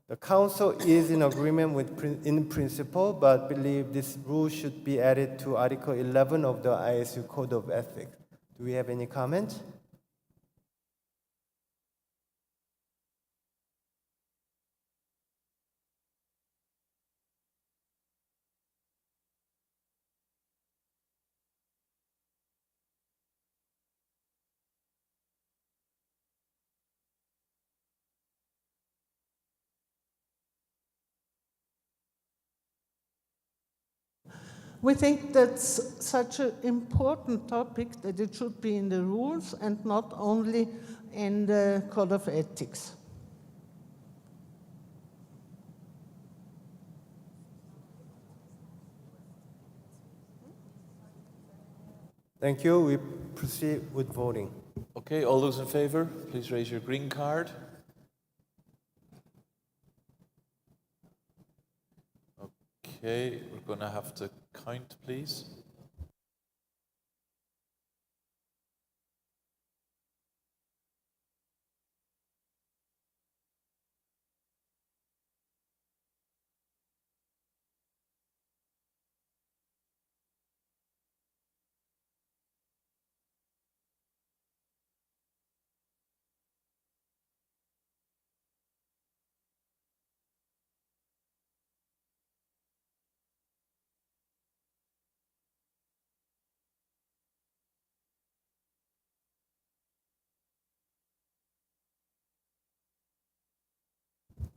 The Council is in agreement in principle, but believe this rule should be added to Article 11 of the ISU Code of Ethics. Do we have any comments? We think that's such an important topic that it should be in the rules and not only in the Code of Ethics. Thank you. We proceed with voting. Okay, all those in favor, please raise your green card. Okay, we're going to have to count, please.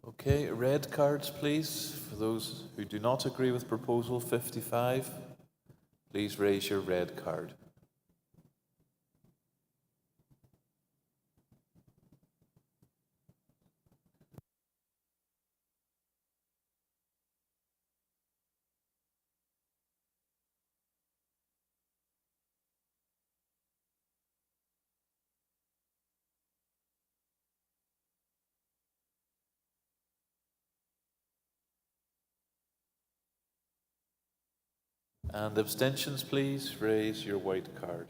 Okay, red cards, please. For those who do not agree with Proposal 55, please raise your red card. And abstentions, please raise your white card.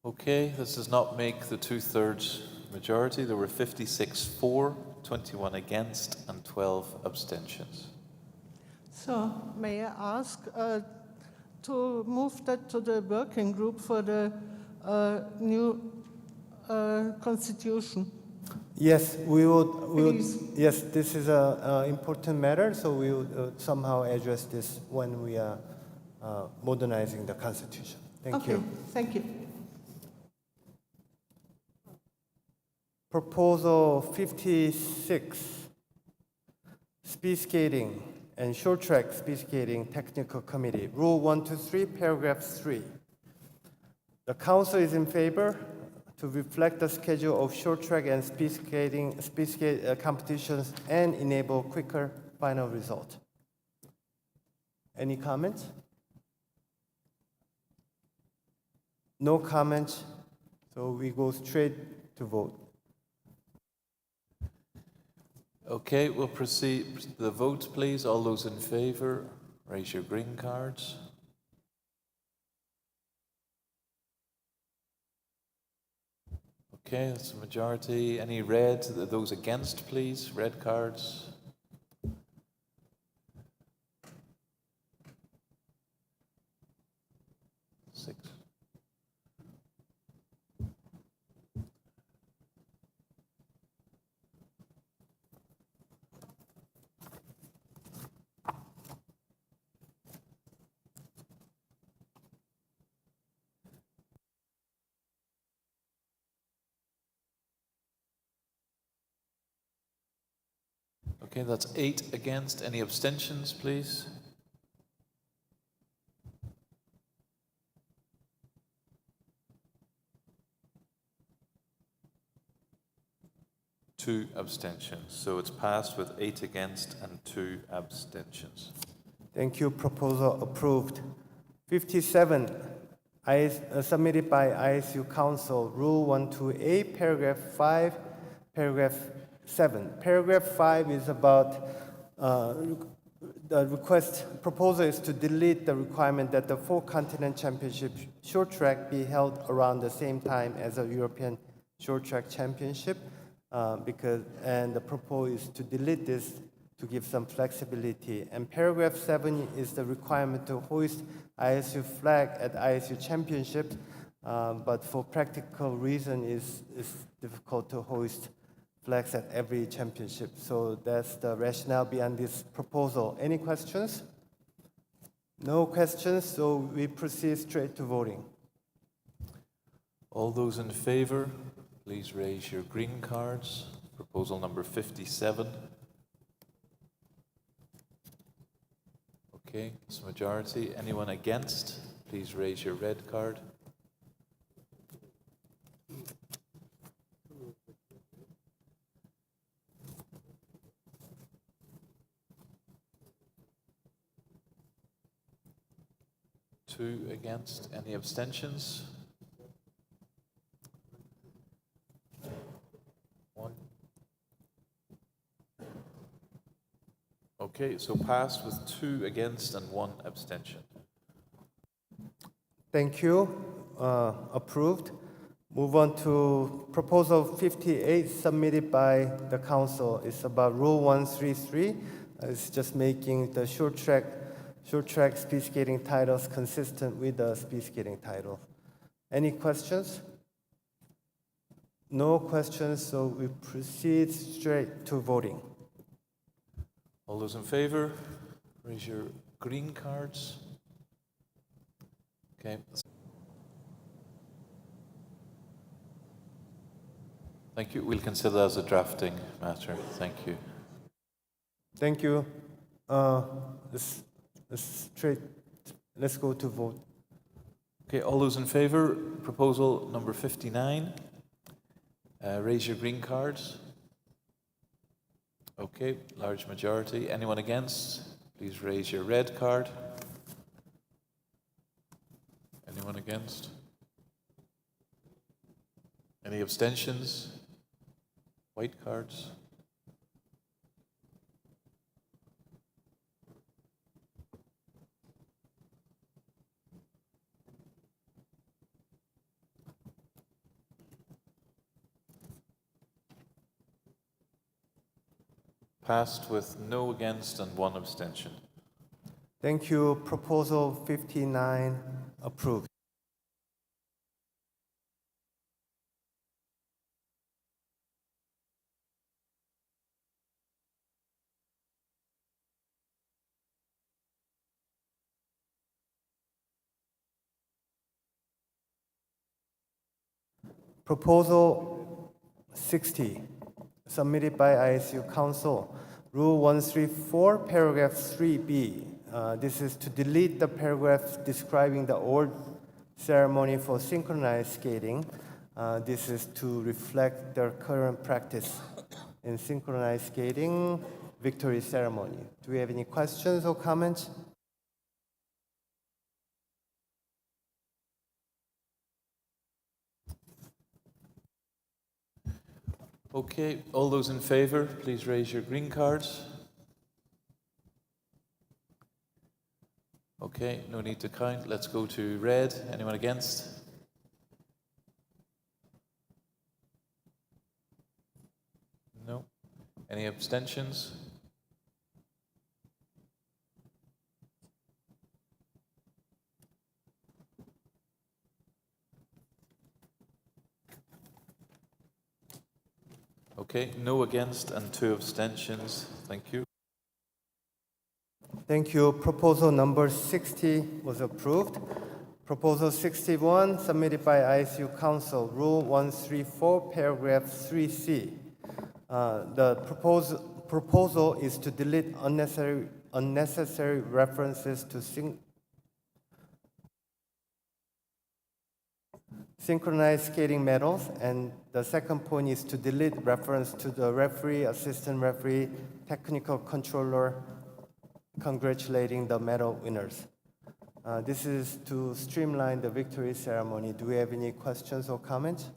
Okay, this does not make the 2/3 majority. There were 56 for, 21 against, and 12 abstentions. So may I ask to move that to the working group for the new constitution? Yes, we would. Please. Yes, this is an important matter, so we would somehow address this when we are modernizing the constitution. Thank you. Thank you. Proposal 56, speed skating and short track speed skating technical committee, Rule 123, paragraph 3. The council is in favor to reflect the schedule of short track and speed skating competitions and enable quicker final result. Any comments? No comments, so we go straight to vote. Okay, we'll proceed to the vote, please. All those in favor, raise your green cards. Okay, that's a majority. Any red? Those against, please. Red cards. Six. Okay, that's 8 against. Any abstentions, please? Two abstentions. So it's passed with 8 against and 2 abstentions. Thank you. Proposal approved. 57, submitted by ISU Council, Rule 128, paragraph 5, paragraph 7. Paragraph 5 is about the proposal is to delete the requirement that the 4-continent championship short track be held around the same time as a European short track championship, and the proposal is to delete this to give some flexibility. And paragraph 7 is the requirement to hoist ISU flag at ISU championship, but for practical reason it's difficult to hoist flags at every championship. So that's the rationale behind this proposal. Any questions? No questions, so we proceed straight to voting. All those in favor, please raise your green cards. Proposal number 57. Okay, it's a majority. Anyone against, please raise your red card. Two against. Any abstentions? One. Okay, so passed with 2 against and 1 abstention. Thank you. Approved. Move on to proposal 58 submitted by the council. It's about Rule 133. It's just making the short track speed skating titles consistent with the speed skating title. Any questions? No questions, so we proceed straight to voting. All those in favor, raise your green cards. Okay. Thank you. We'll consider that as a drafting matter. Thank you. Thank you. Let's go to vote. Okay, all those in favor, proposal number 59, raise your green cards. Okay, large majority. Anyone against? Please raise your red card. Anyone against? Any abstentions? White cards. Passed with no against and one abstention. Thank you. Proposal 59 approved. Proposal 60, submitted by ISU Council, Rule 134, Paragraph 3B. This is to delete the paragraph describing the old ceremony for synchronized skating. This is to reflect their current practice in synchronized skating victory ceremony. Do we have any questions or comments? Okay, all those in favor, please raise your green cards. Okay, no need to count. Let's go to red. Anyone against? No. Any abstentions? Okay, no against and 2 abstentions. Thank you. Thank you. Proposal number 60 was approved. Proposal 61, submitted by ISU Council, Rule 134, Paragraph 3C. The proposal is to delete unnecessary references to synchronized skating medals, and the second point is to delete reference to the referee, assistant referee, technical controller congratulating the medal winners. This is to streamline the victory ceremony. Do we have any questions or comments?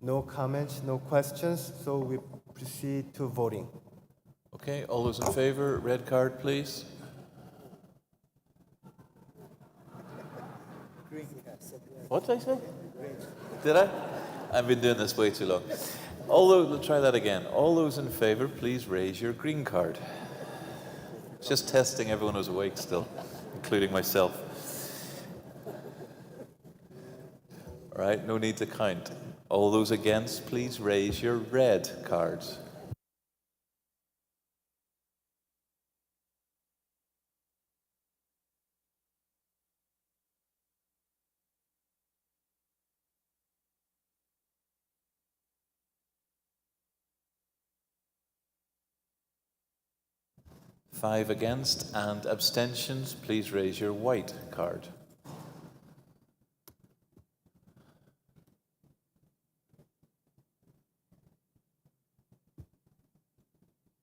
No comments, no questions, so we proceed to voting. Okay, all those in favor, red card, please. What did I say? Did I? I've been doing this way too long. Let's try that again. All those in favor, please raise your green card. Just testing everyone who's awake still, including myself. All right, no need to count. All those against, please raise your red cards. Five against and abstentions, please raise your white card.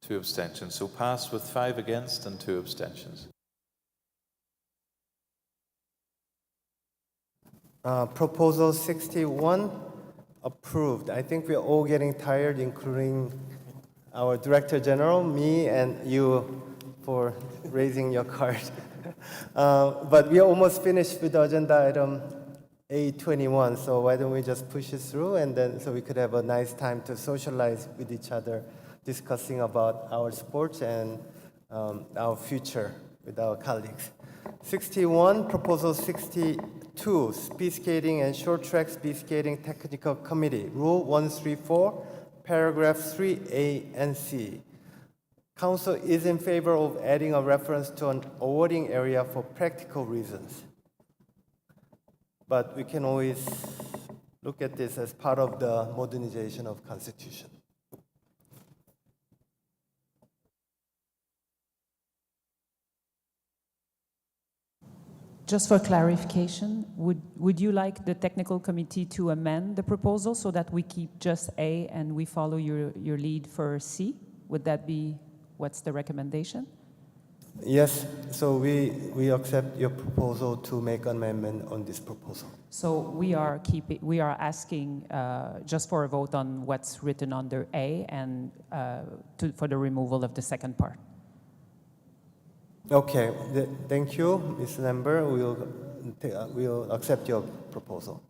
Two abstentions, so pass with 5 against and 2 abstentions. Proposal 61, approved. I think we're all getting tired, including our Director General, me, and you, for raising your card. But we are almost finished with agenda item A21, so why don't we just push it through, and then so we could have a nice time to socialize with each other, discussing about our sports and our future with our colleagues. 61, Proposal 62, Speed Skating and Short Track Speed Skating Technical Committee, Rule 134, Paragraph 3A and C. Council is in favor of adding a reference to an awarding area for practical reasons. But we can always look at this as part of the modernization of Constitution. Just for clarification, would you like the technical committee to amend the proposal so that we keep just A and we follow your lead for C? Would that be what's the recommendation? Yes, so we accept your proposal to make amendment on this proposal. So we are asking just for a vote on what's written under A and for the removal of the second part. Okay, thank you, Ms. Lambert. We'll accept your proposal.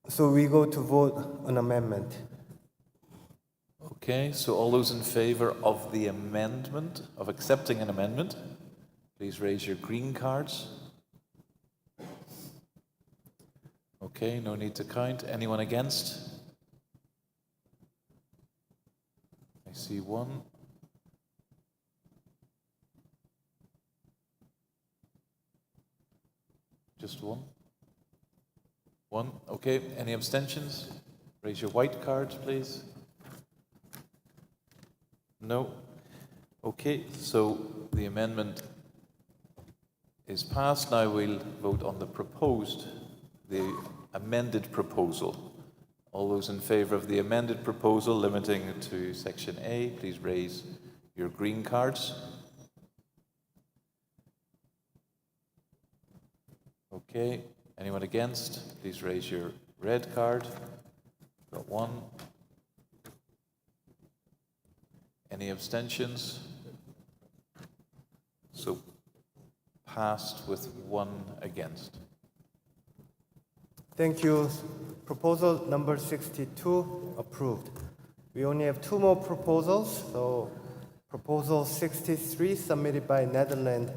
So we go to vote on amendment. Okay, so all those in favor of the amendment, of accepting an amendment, please raise your green cards. Okay, no need to count. Anyone against? I see one. Just one? One, okay. Any abstentions? Raise your white cards, please. No. Okay, so the amendment is passed. Now we'll vote on the amended proposal. All those in favor of the amended proposal, limiting it to Section A, please raise your green cards. Okay, anyone against? Please raise your red card. Got one. Any abstentions? So passed with one against. Thank you. Proposal number 62 approved. We only have two more proposals. So proposal 63 submitted by Netherlands,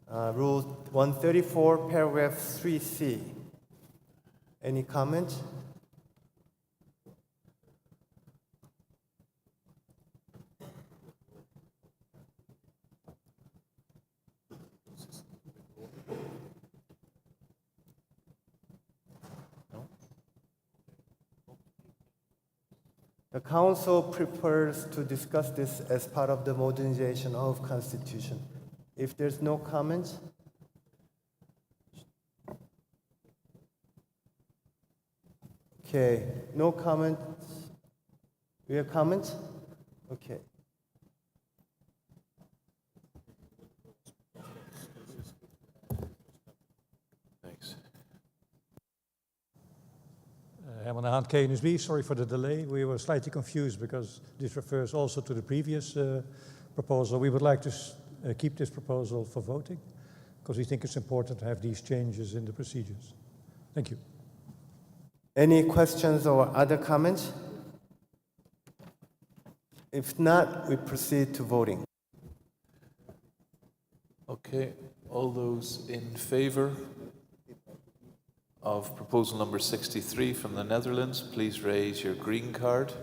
Rule 134, paragraph 3C. Any comments? The Council prefers to discuss this as part of the modernization of Constitution. If there's no comments, okay, no comments. We have comments? Okay. Thanks. Herman Haan, KNSB, sorry for the delay. We were slightly confused because this refers also to the previous proposal. We would like to keep this proposal for voting because we think it's important to have these changes in the procedures. Thank you. Any questions or other comments? If not, we proceed to voting. Okay, all those in favor of proposal number 63 from the Netherlands, please raise your green card.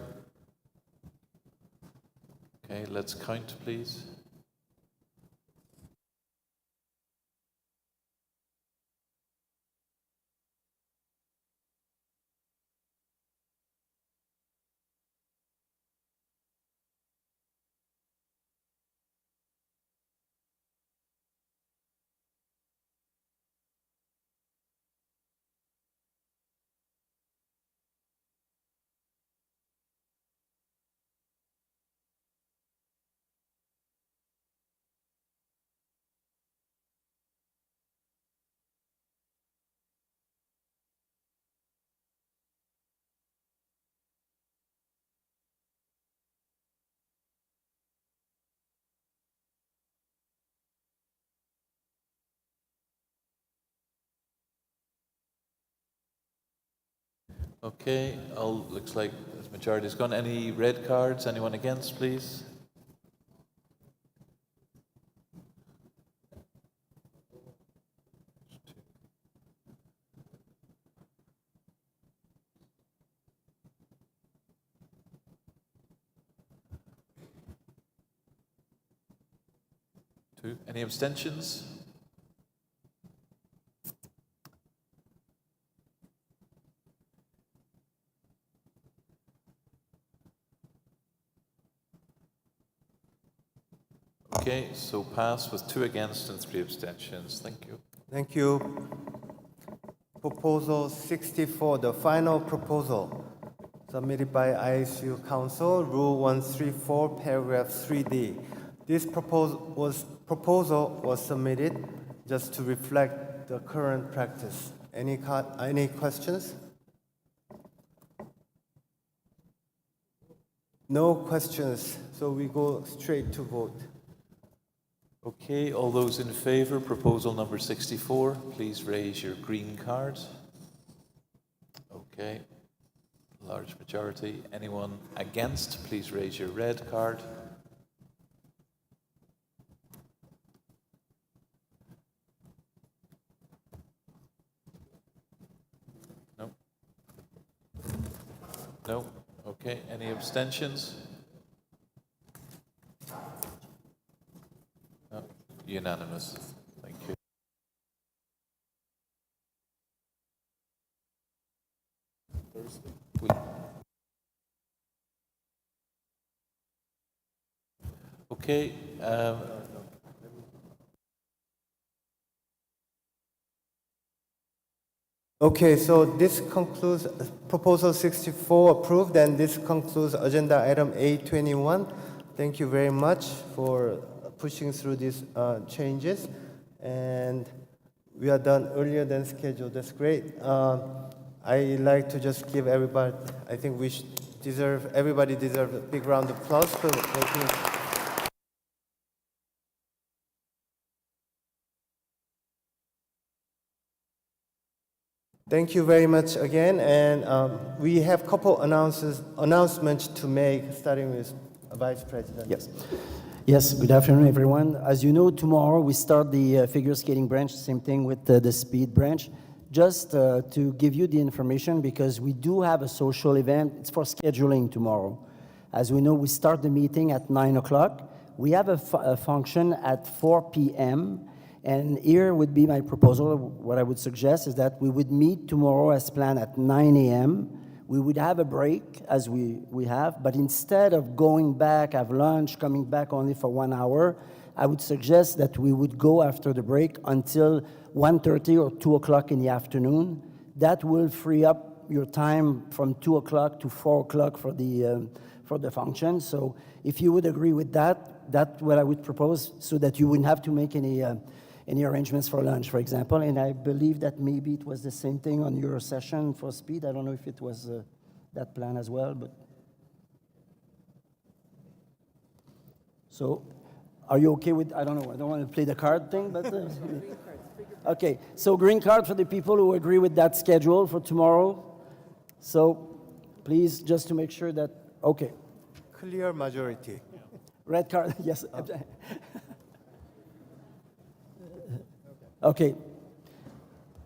Okay, let's count, please. Okay, all looks like the majority is gone. Any red cards? Anyone against, please? Two. Any abstentions? Okay, so pass with 2 against and 3 abstentions. Thank you. Thank you. Proposal 64, the final proposal submitted by ISU Council, Rule 134, Paragraph 3D. This proposal was submitted just to reflect the current practice. Any questions? No questions, so we go straight to vote. Okay, all those in favor, proposal number 64, please raise your green card. Okay, large majority. Anyone against, please raise your red card. No. No. Okay, any abstentions? No. Unanimous. Thank you. Okay. Okay, so this concludes proposal 64 approved, and this concludes agenda item A21. Thank you very much for pushing through these changes, and we are done earlier than scheduled. That's great. I like to just give everybody, I think everybody deserves a big round of applause for making. Thank you very much again, and we have a couple announcements to make, starting with Vice President. Yes. Yes, good afternoon, everyone. As you know, tomorrow we start the figure skating branch, same thing with the speed branch. Just to give you the information, because we do have a social event, it's for scheduling tomorrow. As we know, we start the meeting at 9 o'clock. We have a function at 4 p.m., and here would be my proposal. What I would suggest is that we would meet tomorrow as planned at 9 a.m. We would have a break, as we have, but instead of going back, have lunch, coming back only for 1 hour, I would suggest that we would go after the break until 1:30 or 2 o'clock in the afternoon. That will free up your time from 2 o'clock to 4 o'clock for the function. So if you would agree with that, that's what I would propose, so that you wouldn't have to make any arrangements for lunch, for example. And I believe that maybe it was the same thing on your session for speed. I don't know if it was that plan as well, but. So are you okay with, I don't know, I don't want to play the card thing, but. Okay, so green card for the people who agree with that schedule for tomorrow. So please, just to make sure that, okay. Clear majority. Red card, yes. Okay.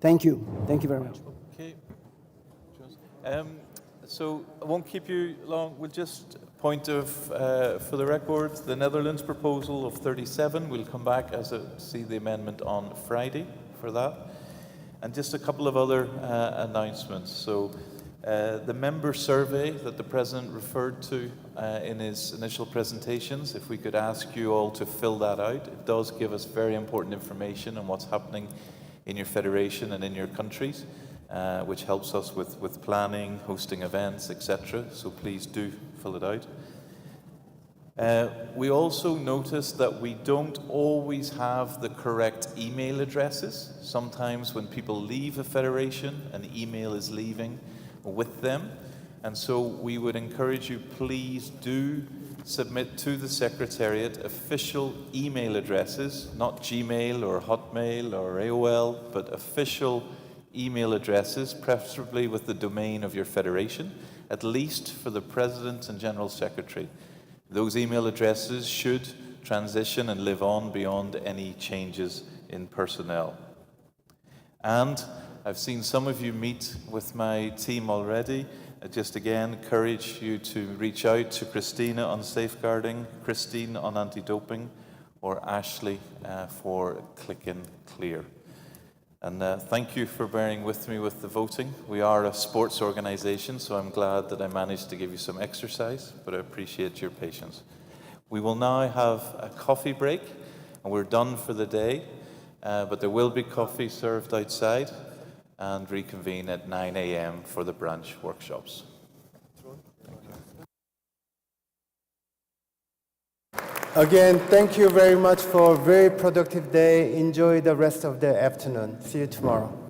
Thank you. Thank you very much. Okay. So I won't keep you long. We'll just point of, for the record, the Netherlands proposal of 37. We'll come back see the amendment on Friday for that. And just a couple of other announcements. So the member survey that the President referred to in his initial presentations, if we could ask you all to fill that out. It does give us very important information on what's happening in your federation and in your countries, which helps us with planning, hosting events, etc. So please do fill it out. We also noticed that we don't always have the correct email addresses. Sometimes when people leave a federation, an email is leaving with them. And so we would encourage you, please do submit to the Secretariat official email addresses, not Gmail or Hotmail or AOL, but official email addresses, preferably with the domain of your federation, at least for the President and General Secretary. Those email addresses should transition and live on beyond any changes in personnel. And I've seen some of you meet with my team already. I just again encourage you to reach out to Christina on safeguarding, Christine on anti-doping, or Ashley for Click and Clear. And thank you for bearing with me with the voting. We are a sports organisation, so I'm glad that I managed to give you some exercise, but I appreciate your patience. We will now have a coffee break, and we're done for the day, but there will be coffee served outside, and reconvene at 9 a.m. for the branch workshops. Again, thank you very much for a very productive day. Enjoy the rest of the afternoon. See you tomorrow.